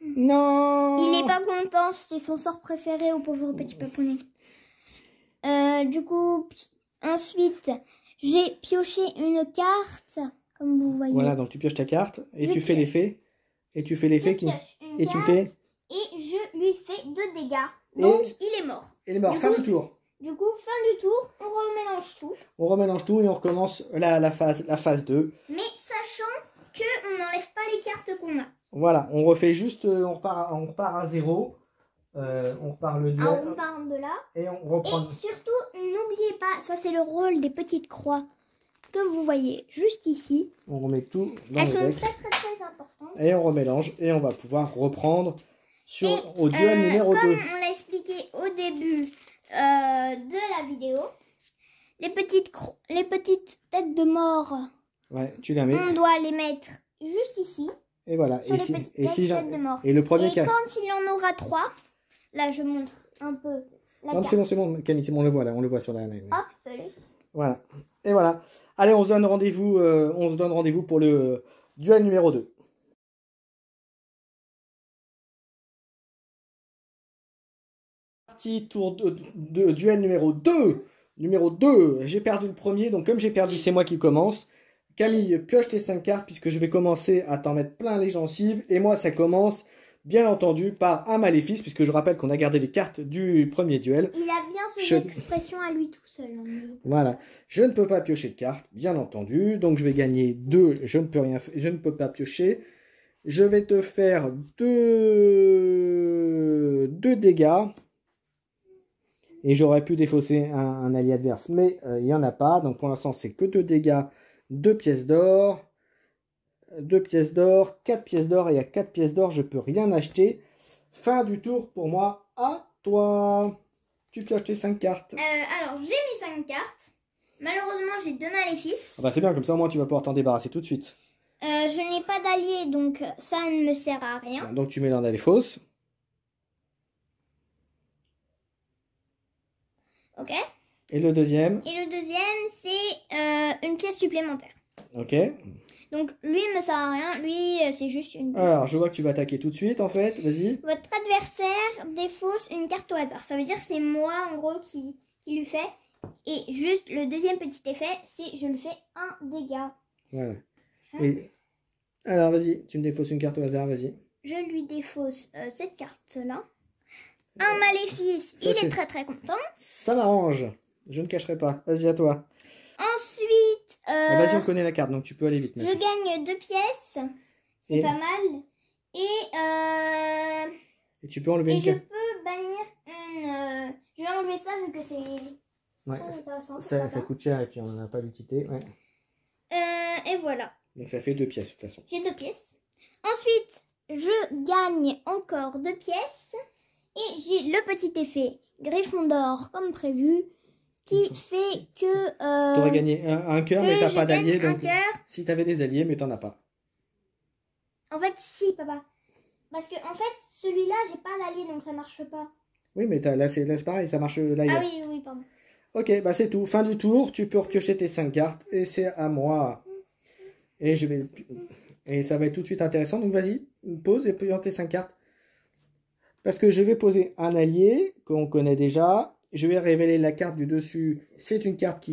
Non. Il est pas content, c'était son sort préféré au pauvre petit papounet. Du coup, ensuite, j'ai pioché une carte, comme vous voyez. Voilà, donc tu pioches ta carte, et Je tu fais pioche. l'effet. Et tu fais l'effet Je qui... pioche une Et tu carte fais... et je lui fais 2 dégâts. Donc, il est mort. Et il est mort, Du fin coup- du tour. Du coup, fin du tour, on remélange tout. On remélange tout et on recommence la phase 2. Mais sachant qu'on n'enlève pas les cartes qu'on a. Voilà, on refait juste... on repart à 0. On repart le duel. Alors, on part de là. Et on reprend... Et surtout, n'oubliez pas, ça c'est le rôle des petites croix que vous voyez juste ici. On remet tout dans Elles le sont deck. très importantes. Et on remélange et on va pouvoir reprendre au duel numéro Comme 2. on l'a expliqué au début de la vidéo, les petites têtes de mort, Ouais, tu la mets. on doit les mettre juste ici, Et voilà. sur Et les si, petites et si têtes de mort. et le premier Et cas. quand il en aura 3, là je montre un peu la Non, carte. c'est bon, Camille, c'est bon, on le voit là, on le voit sur la live. Hop, allez. Voilà. Et voilà. Allez, on se donne rendez-vous pour le duel numéro 2. Parti tour de duel numéro 2. Numéro 2. J'ai perdu le premier, donc comme j'ai perdu, c'est moi qui commence. Camille, pioche tes 5 cartes puisque je vais commencer à t'en mettre plein les gencives. Et moi, ça commence, bien entendu, par un maléfice, puisque je rappelle qu'on a gardé les cartes du premier duel. Il a bien ses expressions à lui tout seul. Voilà. Je ne peux pas piocher de cartes, bien entendu. Donc je vais gagner 2. Je ne peux pas piocher. Je vais te faire 2 dégâts. Et j'aurais pu défausser un allié adverse, mais il n'y en a pas. Donc pour l'instant, c'est que 2 dégâts, 2 pièces d'or. 2 pièces d'or, 4 pièces d'or, et à 4 pièces d'or, je peux rien acheter. Fin du tour pour moi, à toi. Tu pioches tes 5 cartes. Alors, j'ai mes 5 cartes. Malheureusement, j'ai 2 maléfices. Ah bah c'est bien, comme ça au moins tu vas pouvoir t'en débarrasser tout de suite. Je n'ai pas d'allié, donc ça ne me sert à rien. Donc tu mets dans les fausses. Ok. Et le deuxième. Et le deuxième, c'est une pièce supplémentaire. Ok. Donc, lui, il me sert à rien. Lui, c'est juste une pièce. Alors, je vois que tu vas attaquer tout de suite, en fait. Vas-y. Votre adversaire défausse une carte au hasard. Ça veut dire que c'est moi, en gros, qui lui fait. Et juste, le deuxième petit effet, c'est je lui fais un dégât. Voilà. Et... Alors, vas-y. Tu me défausses une carte au hasard, vas-y. Je lui défausse cette carte-là. Un maléfice, Ça, il c'est- est très content. Ça m'arrange. Je ne cacherai pas. Vas-y, à toi. Ensuite, Ah, vas-y, on connaît la carte, donc tu peux aller vite. je Mathis. gagne 2 pièces. C'est Et- pas mal. Et tu peux enlever Et une je carte. peux bannir une... Je vais enlever ça vu que c'est Ouais. très intéressant. Ça coûte cher et puis on n'en a pas l'utilité. Ouais. Et voilà. Donc ça fait 2 pièces, de toute façon. J'ai 2 pièces. Ensuite, je gagne encore 2 pièces. Et j'ai le petit effet Gryffondor comme prévu. Qui fait que... Tu aurais gagné un cœur, mais que t'as je pas gagne d'alliés. un Donc, cœur. si t'avais des alliés, mais t'en as pas. En fait, si, papa. Parce que, en fait, celui-là, j'ai pas d'allié, donc ça marche pas. Oui, mais là, c'est pareil, ça marche là. Ah oui, pardon. Ok, bah c'est tout. Fin du tour, tu peux repiocher tes 5 cartes et c'est à moi. Et ça va être tout de suite intéressant. Donc vas-y, pose et pioche tes 5 cartes. Parce que je vais poser un allié qu'on connaît déjà. Je vais révéler la carte du dessus. C'est une carte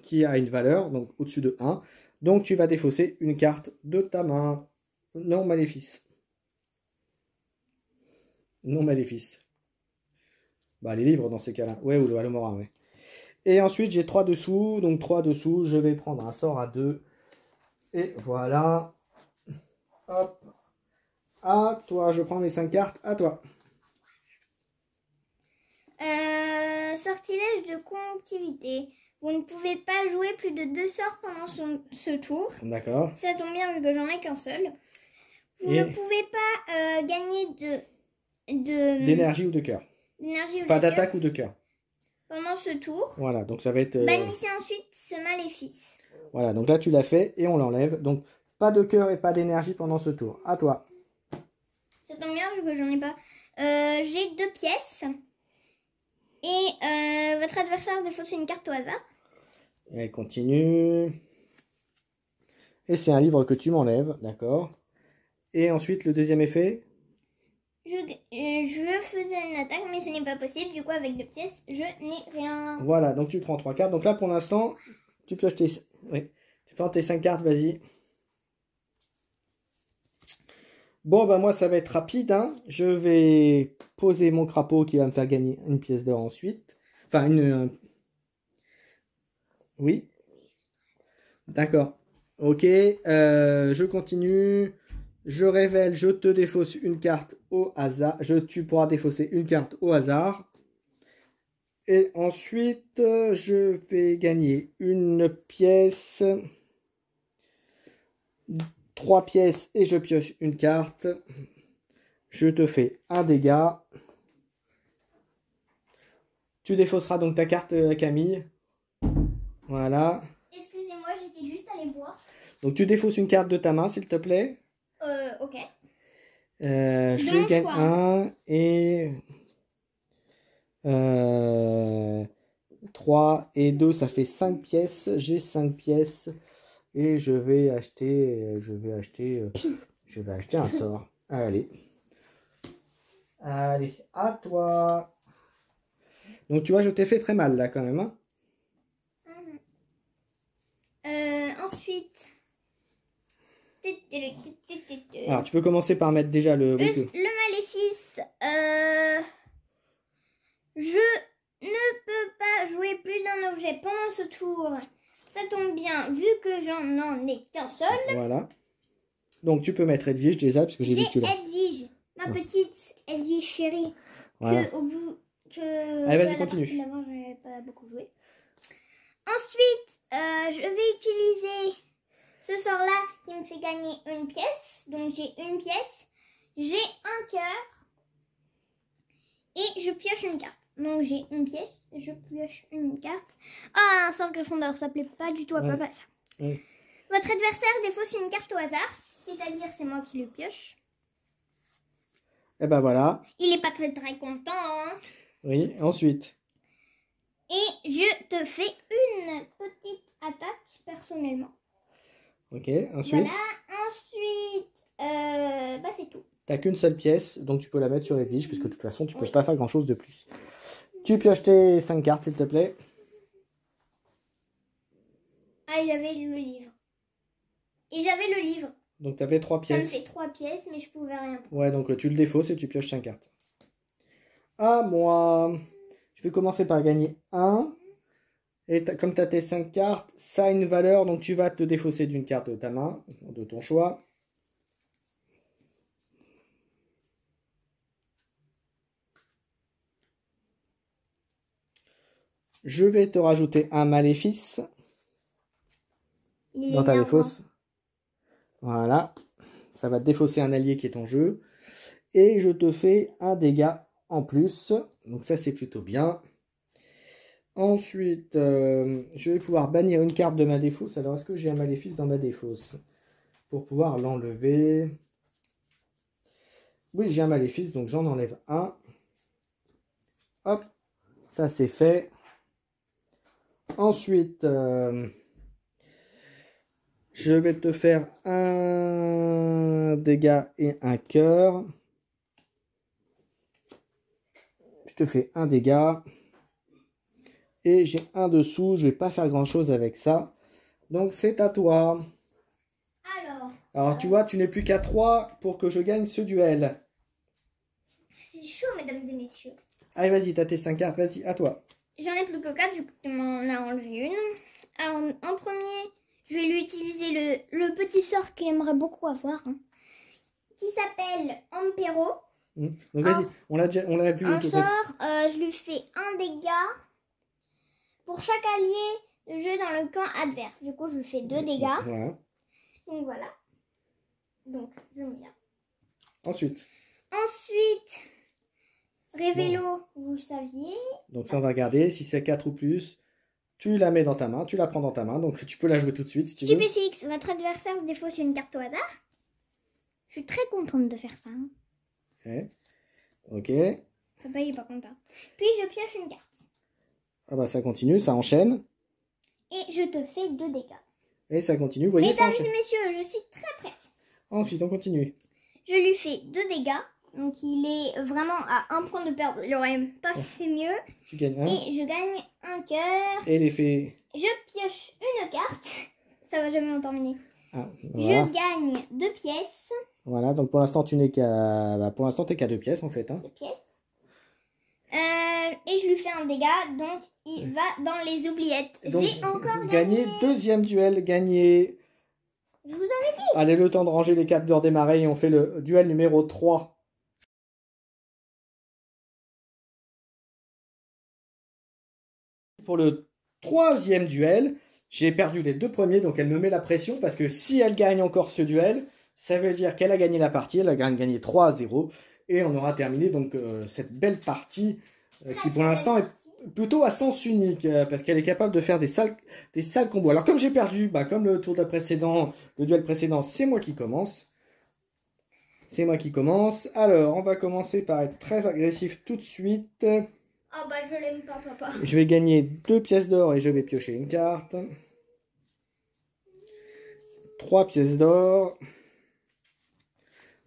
qui a une valeur, donc au-dessus de 1. Donc tu vas défausser une carte de ta main. Non maléfice. Non maléfice. Bah les livres dans ces cas-là. Ouais, ou le Halomorin, ouais. Et ensuite j'ai 3 dessous. Donc 3 dessous, je vais prendre un sort à 2. Et voilà. Hop. À toi, je prends mes 5 cartes. À toi. Sortilège de conductivité. Vous ne pouvez pas jouer plus de 2 sorts pendant ce tour. D'accord. Ça tombe bien vu que j'en ai qu'un seul. Vous ne pouvez pas gagner d'énergie ou de cœur. Enfin, d'attaque ou de cœur. Pendant ce tour. Voilà, donc ça va être... Bannissez ensuite ce maléfice. Voilà, donc là tu l'as fait et on l'enlève. Donc pas de cœur et pas d'énergie pendant ce tour. À toi. Ça tombe bien vu que j'en ai pas. J'ai 2 pièces. Et votre adversaire défausse une carte au hasard. Elle continue. Et c'est un livre que tu m'enlèves, d'accord. Et ensuite le deuxième effet. Je faisais une attaque, mais ce n'est pas possible. Du coup, avec 2 pièces, je n'ai rien. Voilà, donc tu prends 3 cartes. Donc là, pour l'instant, tu pioches tes... Oui, tu prends tes 5 cartes, vas-y. Bon, bah moi, ça va être rapide. Hein. Je vais poser mon crapaud qui va me faire gagner une pièce d'or ensuite. Enfin, Oui. D'accord. Ok, je continue. Je révèle, je te défausse une carte au hasard. Tu pourras défausser une carte au hasard. Et ensuite, je vais gagner une pièce. 3 pièces et je pioche une carte. Je te fais un dégât. Tu défausseras donc ta carte, Camille. Voilà. Excusez-moi, j'étais juste allée boire. Donc tu défausses une carte de ta main, s'il te plaît. Ok. Je gagne un et 3 et 2, ça fait 5 pièces. J'ai 5 pièces et je vais acheter un sort. Allez. Allez, à toi. Donc tu vois, je t'ai fait très mal là quand même. Hein. Ensuite. Alors tu peux commencer par mettre déjà le maléfice. Je ne peux pas jouer plus d'un objet pendant ce tour. Ça tombe bien vu que j'en ai qu'un seul. Voilà. Donc tu peux mettre Edwige déjà parce que j'ai vu que tu l'as. Edwige, ma petite Edwige chérie. Voilà. Allez, vas-y, continue. Finalement, je n'ai pas beaucoup joué. Ensuite, je vais utiliser ce sort-là qui me fait gagner une pièce. Donc, j'ai une pièce. J'ai un cœur. Et je pioche une carte. Donc, j'ai une pièce. Je pioche une carte. Ah, un sort Gryffondor. Ça plaît pas du tout à papa, ça. Votre adversaire défausse une carte au hasard. C'est-à-dire, c'est moi qui le pioche. Et ben voilà. Il est pas très très content. Hein. Oui, ensuite. Et je te fais une petite attaque personnellement. Ok, ensuite. Voilà, ensuite, bah c'est tout. T'as qu'une seule pièce, donc tu peux la mettre sur Edwige, puisque de toute façon, tu peux pas faire grand chose de plus. Tu pioches tes 5 cartes, s'il te plaît. Ah, et j'avais le livre. Et j'avais le livre. Donc t'avais 3 pièces. Ça me fait 3 pièces, mais je pouvais rien prendre. Ouais, donc tu le défausses et tu pioches 5 cartes. Ah, moi, je vais commencer par gagner 1. Et comme tu as tes 5 cartes, ça a une valeur, donc tu vas te défausser d'une carte de ta main, de ton choix. Je vais te rajouter un maléfice dans ta défausse. Voilà. Ça va te défausser un allié qui est en jeu. Et je te fais un dégât en plus. Donc ça, c'est plutôt bien. Ensuite, je vais pouvoir bannir une carte de ma défausse. Alors, est-ce que j'ai un maléfice dans ma défausse? Pour pouvoir l'enlever. Oui, j'ai un maléfice, donc j'en enlève un. Hop, ça c'est fait. Ensuite, je vais te faire un dégât et un cœur. te fais un dégât. Et j'ai un dessous, je vais pas faire grand chose avec ça. Donc c'est à toi. Alors tu vois, tu n'es plus qu'à 3 pour que je gagne ce duel. C'est chaud, mesdames et messieurs. Allez, vas-y, t'as tes 5 cartes, vas-y, à toi. J'en ai plus que 4, du coup, tu m'en as enlevé une. Alors, en premier, je vais lui utiliser le petit sort qu'il aimerait beaucoup avoir, hein, qui s'appelle Ampero. Donc vas-y, on l'a vu. Un sort, je lui fais un dégât pour chaque allié de jeu dans le camp adverse. Du coup, je lui fais 2 dégâts. Voilà. Donc voilà. Donc, je mets là. Ensuite, Révélo, vous saviez. donc ça on va regarder, si c'est 4 ou plus, tu la mets dans ta main, tu la prends dans ta main, donc tu peux la jouer tout de suite si tu veux. Stupéfixe, votre adversaire se défausse une carte au hasard. Je suis très contente de faire ça. Hein. Ouais. Ok. Papa il est pas content. Puis je pioche une carte. Ah bah ça continue, ça enchaîne. Et je te fais 2 dégâts. Et ça continue, vous voyez, ça Mesdames enchaîne. et messieurs, je suis très prête. Ensuite, on continue. Je lui fais 2 dégâts. Donc il est vraiment à 1 point de perdre. Il aurait pas fait mieux. Tu gagnes 1. Et je gagne un cœur. Et l'effet... Je pioche une carte. Ça va jamais en terminer. Ah, voilà. Je gagne 2 pièces. Voilà, donc pour l'instant, tu n'es qu'à... Bah, pour l'instant, t'es qu'à 2 pièces, en fait. Hein. 2 pièces. Et je lui fais un dégât. Donc il va dans les oubliettes. J'ai encore gagné. Deuxième duel, gagné. Je vous avais dit. Allez, le temps de ranger les cartes, de redémarrer. Et on fait le duel numéro 3. Pour le 3e duel, j'ai perdu les 2 premiers, donc elle me met la pression, parce que si elle gagne encore ce duel, ça veut dire qu'elle a gagné la partie, elle a gagné 3-0, et on aura terminé donc cette belle partie, qui pour l'instant est plutôt à sens unique, parce qu'elle est capable de faire des sales combos. Alors comme j'ai perdu, bah, comme le duel précédent, c'est moi qui commence. C'est moi qui commence. Alors, on va commencer par être très agressif tout de suite. Oh bah je l'aime pas, papa. Je vais gagner 2 pièces d'or et je vais piocher une carte. 3 pièces d'or.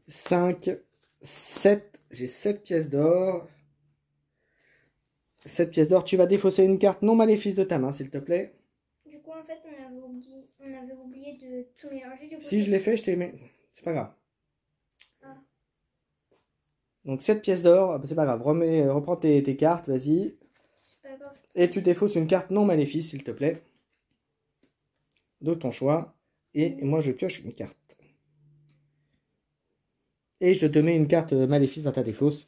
5, 7. J'ai 7 pièces d'or. 7 pièces d'or. Tu vas défausser une carte non maléfice de ta main, s'il te plaît. Du coup, en fait, on avait oublié de tout mélanger. Du coup, Si je l'ai fait, je t'ai mis. C'est pas grave. Ah. Donc 7 pièces d'or, c'est pas grave. Reprends tes cartes, vas-y. C'est pas grave. Et tu défausses une carte non maléfice, s'il te plaît. De ton choix. Et moi, je pioche une carte. Et je te mets une carte maléfice dans ta défausse.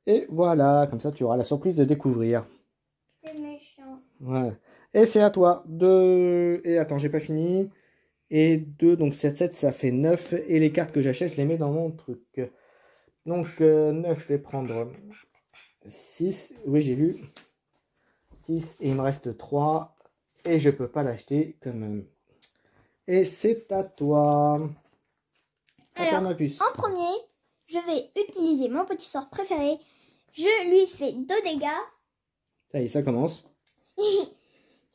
Et voilà, comme ça, tu auras la surprise de découvrir. C'est méchant. Voilà. Et c'est à toi. 2. Et attends, j'ai pas fini. Et 2, donc 7, 7, ça fait 9. Et les cartes que j'achète, je les mets dans mon truc. Donc 9, je vais prendre 6. Oui, j'ai vu. 6. Et il me reste 3. Et je peux pas l'acheter quand même. Et c'est à toi. Alors, ma puce. en premier, je vais utiliser mon petit sort préféré. Je lui fais 2 dégâts. Ça y est, ça commence. Et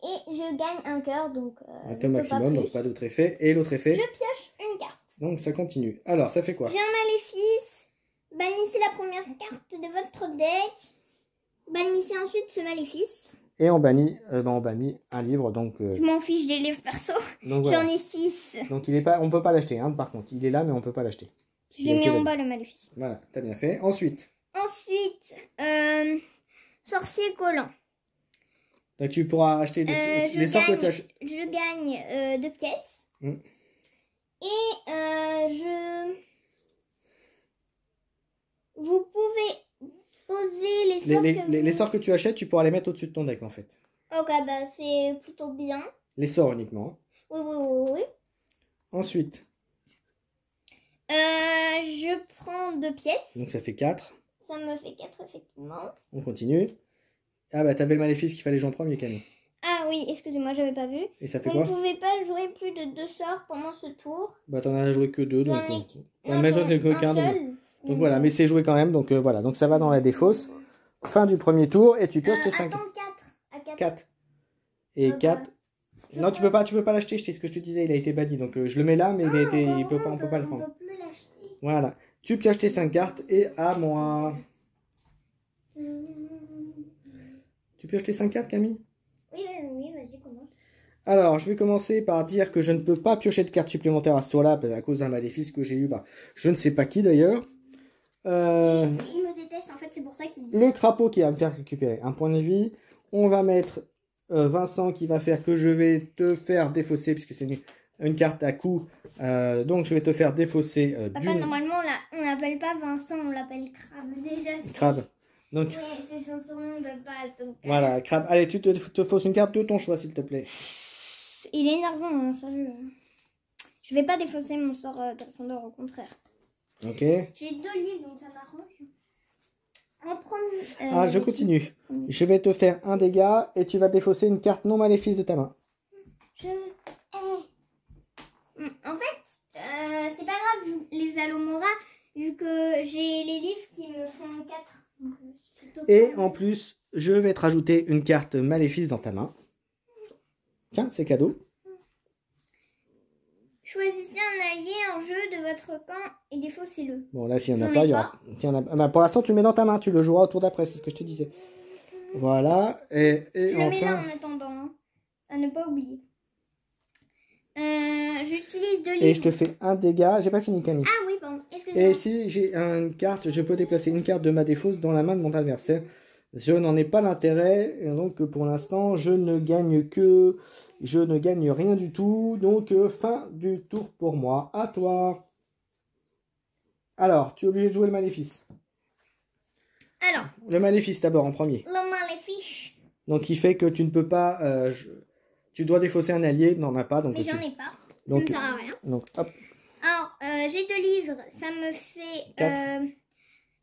je gagne un cœur, donc... Un maximum, donc pas d'autre effet. Et l'autre effet. Je pioche une carte. Donc ça continue. Alors, ça fait quoi? J'ai un maléfice. Bannissez la première carte de votre deck. Bannissez ensuite ce maléfice. Et on bannit un livre, donc... Je m'en fiche des livres perso. Voilà. J'en ai 6. Donc il est pas, on peut pas l'acheter, hein, par contre. Il est là, mais on peut pas l'acheter. Je l'ai mis en bas, le maléfice. Voilà, t'as bien fait. Ensuite, sorcier collant. donc tu pourras acheter les sorts que tu achètes. Je gagne 2 pièces. Et vous pouvez poser les sorts les sorts que tu achètes, tu pourras les mettre au-dessus de ton deck, en fait. Ok, bah c'est plutôt bien. Les sorts uniquement. Oui. Ensuite. Je prends 2 pièces. Donc ça fait 4. Ça me fait 4, effectivement. On continue. Ah bah t'avais le maléfice qu'il fallait jouer en premier, Camille. Ah oui, excusez-moi, j'avais pas vu. Et ça fait Vous quoi? ne pouvez pas jouer plus de 2 sorts pendant ce tour. Bah t'en as joué que 2, donc... Non, mais j'en ai que qu'un, donc voilà, mais c'est joué quand même, donc voilà. Donc ça va dans la défausse. Fin du premier tour, et tu pioches tes 5. Attends, 4. 4. Et 4. Non, tu peux pas l'acheter, c'est ce que je te disais, il a été banni. Donc je le mets là, mais on peut pas le prendre. On peut plus l'acheter. Voilà. Tu pioches tes 5 cartes, et à moi. pioches tes 5 cartes, Camille? Oui, vas-y, commence. Alors, je vais commencer par dire que je ne peux pas piocher de cartes supplémentaires à ce tour-là à cause d'un maléfice que j'ai eu. Bah, je ne sais pas qui d'ailleurs. Il me déteste, en fait, c'est pour ça qu'il me dit Le crapaud qui va me faire récupérer un point de vie. On va mettre Vincent qui va faire que je vais te faire défausser, puisque c'est une carte à coup. Donc, je vais te faire défausser Papa, normalement, là, on l'appelle pas Vincent, on l'appelle Crabe. Déjà, Crabe. Donc, oui, c'est son nom de base. Donc, voilà, Crabe. Allez, tu te fausses une carte de ton choix, s'il te plaît. Il est énervant, hein, sérieux. Je vais pas défausser mon sort Gryffondor, au contraire. Ok. J'ai 2 livres, donc ça m'arrange. En premier... Je continue. Je vais te faire un dégât et tu vas défausser une carte non maléfice de ta main. En fait, c'est pas grave, les Alomora, vu que j'ai les livres qui me font 4. Et en plus, je vais te rajouter une carte maléfice dans ta main. Tiens, c'est cadeau. Choisissez un allié en jeu de votre camp et défaussez-le. Bon, là, s'il n'y en a pas, il y aura... Bah, pour l'instant, tu le mets dans ta main. Tu le joueras au tour d'après, c'est ce que je te disais. Voilà. Et je enfin... le mets là en attendant, hein, à ne pas oublier. J'utilise 2 livres. Et je te fais un dégât. J'ai pas fini, Camille. Ah oui, pardon. Excusez-moi. Et si j'ai une carte, je peux déplacer une carte de ma défausse dans la main de mon adversaire. Je n'en ai pas l'intérêt. Donc, pour l'instant, je ne gagne rien du tout. Donc, fin du tour pour moi. À toi. Alors, tu es obligé de jouer le maléfice. Alors. Le maléfice d'abord en premier. Le maléfice. Donc, il fait que tu ne peux pas... tu dois défausser un allié. N'en as pas. Donc mais j'en ai pas. Donc, ça me sert à rien. Donc, hop. Alors, j'ai 2 livres. Ça me fait...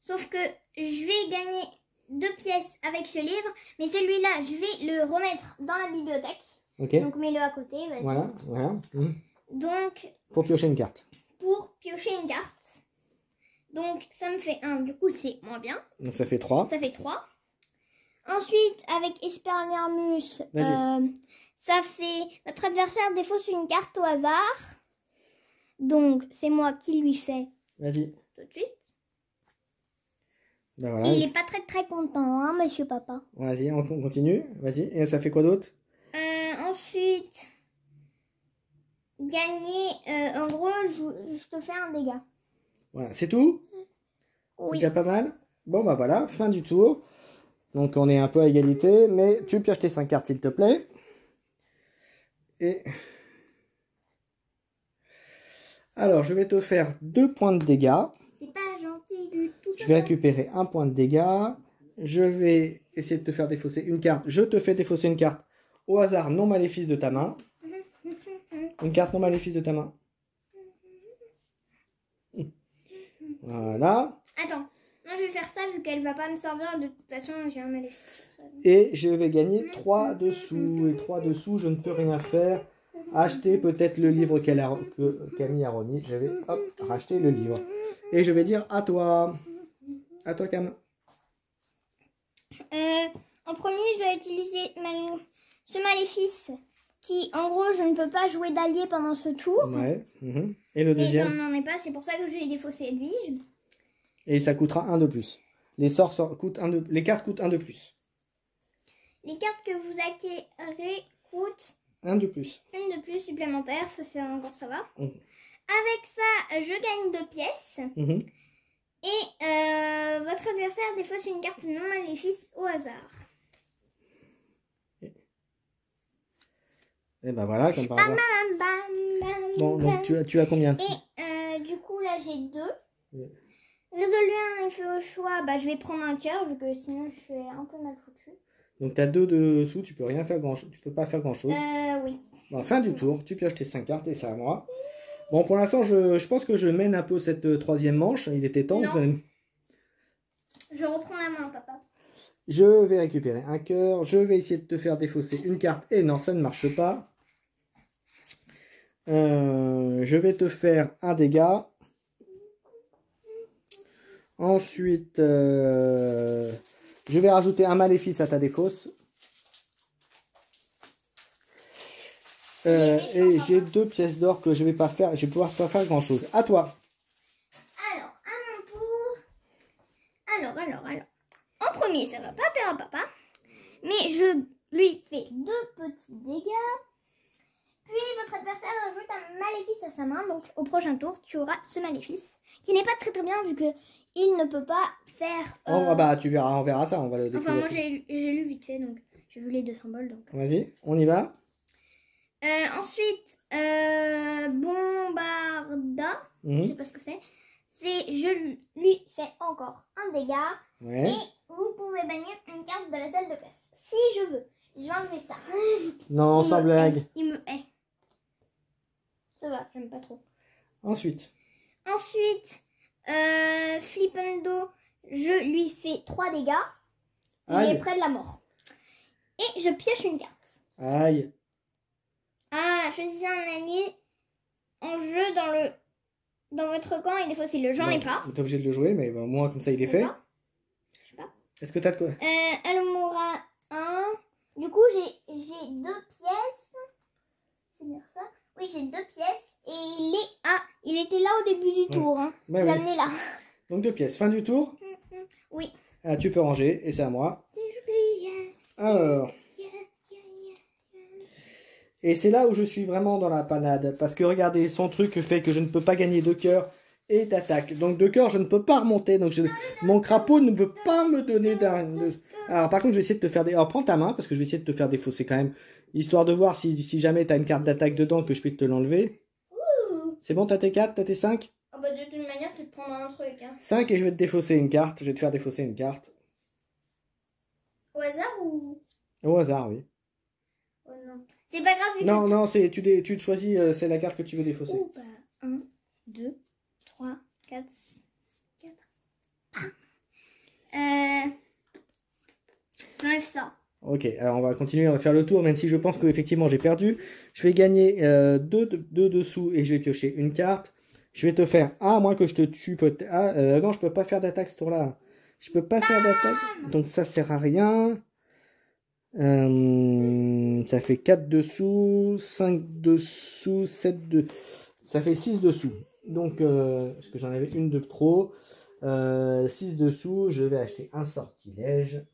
sauf que je vais gagner 2 pièces avec ce livre. Mais celui-là, je vais le remettre dans la bibliothèque. Ok. Donc, mets-le à côté. Voilà. Donc... Pour piocher une carte. Pour piocher une carte. Donc, ça me fait 1. Du coup, c'est moins bien. Donc, ça fait 3. Ça fait 3. Ensuite, avec Expelliarmus, ça fait... Notre adversaire défausse une carte au hasard. Donc, c'est moi qui lui fais. Vas-y. Tout de suite. Ben voilà. Il est pas très content, hein, monsieur papa. Vas-y, on continue. Vas-y. Et ça fait quoi d'autre? Ensuite, gagner... en gros, je te fais un dégât. Voilà, c'est tout? Oui. C'est déjà pas mal? Bon, bah voilà, fin du tour. Donc, on est un peu à égalité, mais tu pioches tes 5 cartes, s'il te plaît. Et... Alors, je vais te faire 2 points de dégâts. C'est pas gentil du tout ça. Je vais récupérer 1 point de dégâts. Je vais essayer de te faire défausser une carte. Je te fais défausser une carte au hasard non maléfice de ta main. Une carte non maléfice de ta main. Voilà. Attends. Non, je vais faire ça vu qu'elle va pas me servir. De toute façon, j'ai un maléfice sur ça. Et je vais gagner 3 dessous. Et 3 dessous, je ne peux rien faire. Acheter peut-être le livre que Camille a remis. Je vais racheter le livre. Et je vais dire à toi. À toi, Cam. En premier, je dois utiliser ce maléfice qui, en gros, je ne peux pas jouer d'allié pendant ce tour. Ouais. Et le deuxième? Et j'en ai pas, c'est pour ça que je l'ai défaussé Edwige. Et ça coûtera 1 de plus. Les cartes coûtent 1 de plus. Les cartes que vous acquérez coûtent 1 de plus. Une de plus supplémentaire, ça c'est encore ça va. Avec ça, je gagne 2 pièces. Et votre adversaire défausse une carte non maléfice au hasard. Et ben voilà, comme par hasard. Bon, donc tu as combien? Et du coup, là j'ai 2. Résolu un effet au choix, bah, je vais prendre un cœur, vu que sinon je suis un peu mal foutu. Donc tu as 2 dessous, tu peux rien faire tu peux pas faire grand chose. Oui. Bon, fin du tour, tu pioches tes 5 cartes et c'est à moi. Bon, pour l'instant, je pense que je mène un peu cette troisième manche. Il était temps. Je reprends la main, papa. Je vais récupérer un cœur. Je vais essayer de te faire défausser une carte. Et non, ça ne marche pas. Je vais te faire un dégât. Ensuite, je vais rajouter un maléfice à ta défausse. Et j'ai 2 pièces d'or que je vais pas faire. Je vais pouvoir pas faire grand chose. À toi. Alors, à mon tour. Alors. En premier, ça va pas plaire à papa. Mais je lui fais 2 petits dégâts. Puis votre adversaire ajoute un maléfice à sa main. Donc au prochain tour, tu auras ce maléfice. Qui n'est pas très très bien vu que il ne peut pas faire... Oh, bah tu verras, on verra ça, on va le découvrir. Enfin moi j'ai lu vite fait, donc j'ai vu les 2 symboles. Donc. Vas-y, on y va. Ensuite, Bombarda. Je sais pas ce que c'est. Je lui fais encore un dégât. Ouais. Et vous pouvez bannir une carte de la salle de classe. Si je veux. Je vais enlever ça. Non, sans blague. Il me hait. Ça va, j'aime pas trop. Ensuite, Flippendo, je lui fais 3 dégâts. Il Aïe. est près de la mort. Et je pioche une carte. aïe. Ah, choisissez un allié en jeu dans votre camp et défaussez le. J'en ai pas. Tu es obligé de le jouer, mais au moins comme ça il est fait. Je sais pas. Est-ce que tu as de quoi? Almora 1. Du coup, j'ai 2 pièces. C'est bien ça? Oui, j'ai 2 pièces. Et il était là au début du tour. Hein. Ouais, Je l'ai ouais. amené là. Donc 2 pièces. Fin du tour. Oui. Ah, tu peux ranger et c'est à moi. Alors. Et c'est là où je suis vraiment dans la panade. Parce que regardez, son truc fait que je ne peux pas gagner de cœur et d'attaque. Donc de cœur, je ne peux pas remonter. Donc mon crapaud ne peut pas me donner Alors par contre, je vais essayer de te faire des... Alors prends ta main parce que je vais essayer de te faire défausser quand même. Histoire de voir si jamais tu as une carte d'attaque dedans que je puisse te l'enlever. C'est bon, t'as tes 4, t'as tes 5? Oh bah de toute manière, tu te prendras un truc. Hein. 5 et je vais te défausser une carte. Je vais te faire défausser une carte. Au hasard ou... Au hasard, oui. Oh non. C'est pas grave. Non, non, tu te choisis, c'est la carte que tu veux défausser. Ouh, bah, 1, 2, 3, 4, 4. J'enlève ça. Ok, alors on va continuer, on va faire le tour, même si je pense qu'effectivement j'ai perdu. Je vais gagner 2 dessous et je vais piocher une carte. Je vais te faire, à moins que je te tue peut-être. Ah, non, je peux pas faire d'attaque ce tour-là. Je peux pas faire d'attaque, donc ça sert à rien. Ça fait 4 dessous, 5 dessous, 7 dessous. Ça fait 6 dessous. Donc, parce que j'en avais une de trop. 6 dessous, je vais acheter un sortilège.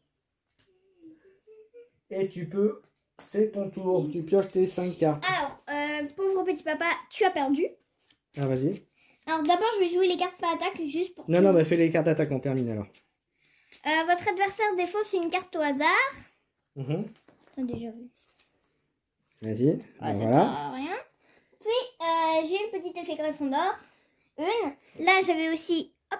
Et tu peux, c'est ton tour, tu pioches tes 5 cartes. Alors, pauvre petit papa, tu as perdu. Ah, vas-y. Alors d'abord, je vais jouer les cartes pas attaque juste pour... Non, mais fais les cartes d'attaque, on termine alors. Votre adversaire défausse une carte au hasard. T'as déjà vu. Vas-y, Ça voilà. sert à rien. Puis, j'ai une petite effet greffon d'or. Là, j'avais aussi... Hop.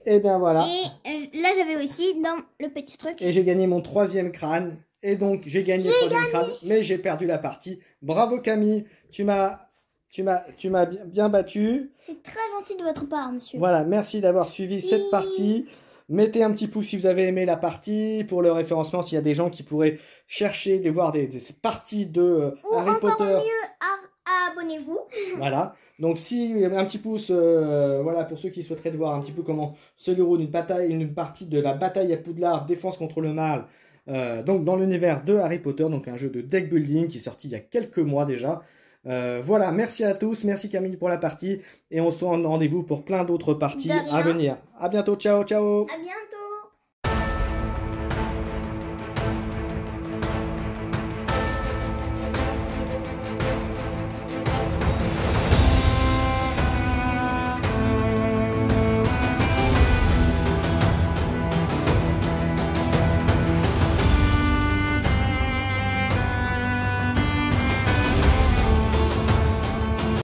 Et bien voilà. Et là, j'avais aussi dans le petit truc. Et j'ai gagné mon 3e crâne. Et donc, j'ai gagné le 3e crâne, mais j'ai perdu la partie. Bravo Camille, tu m'as bien battu. C'est très gentil de votre part, monsieur. Voilà, merci d'avoir suivi cette partie. Mettez un petit pouce si vous avez aimé la partie. Pour le référencement, s'il y a des gens qui pourraient chercher de voir des parties de Harry Potter. Ou encore mieux, abonnez-vous. Voilà, donc si un petit pouce, voilà, pour ceux qui souhaiteraient voir un petit peu comment se déroule une partie de la bataille à Poudlard, défense contre le mal, donc dans l'univers de Harry Potter, donc un jeu de deck building qui est sorti il y a quelques mois déjà. Voilà, merci à tous, merci Camille pour la partie, et on se donne rendez-vous pour plein d'autres parties à venir. À bientôt, ciao, ciao. À bientôt.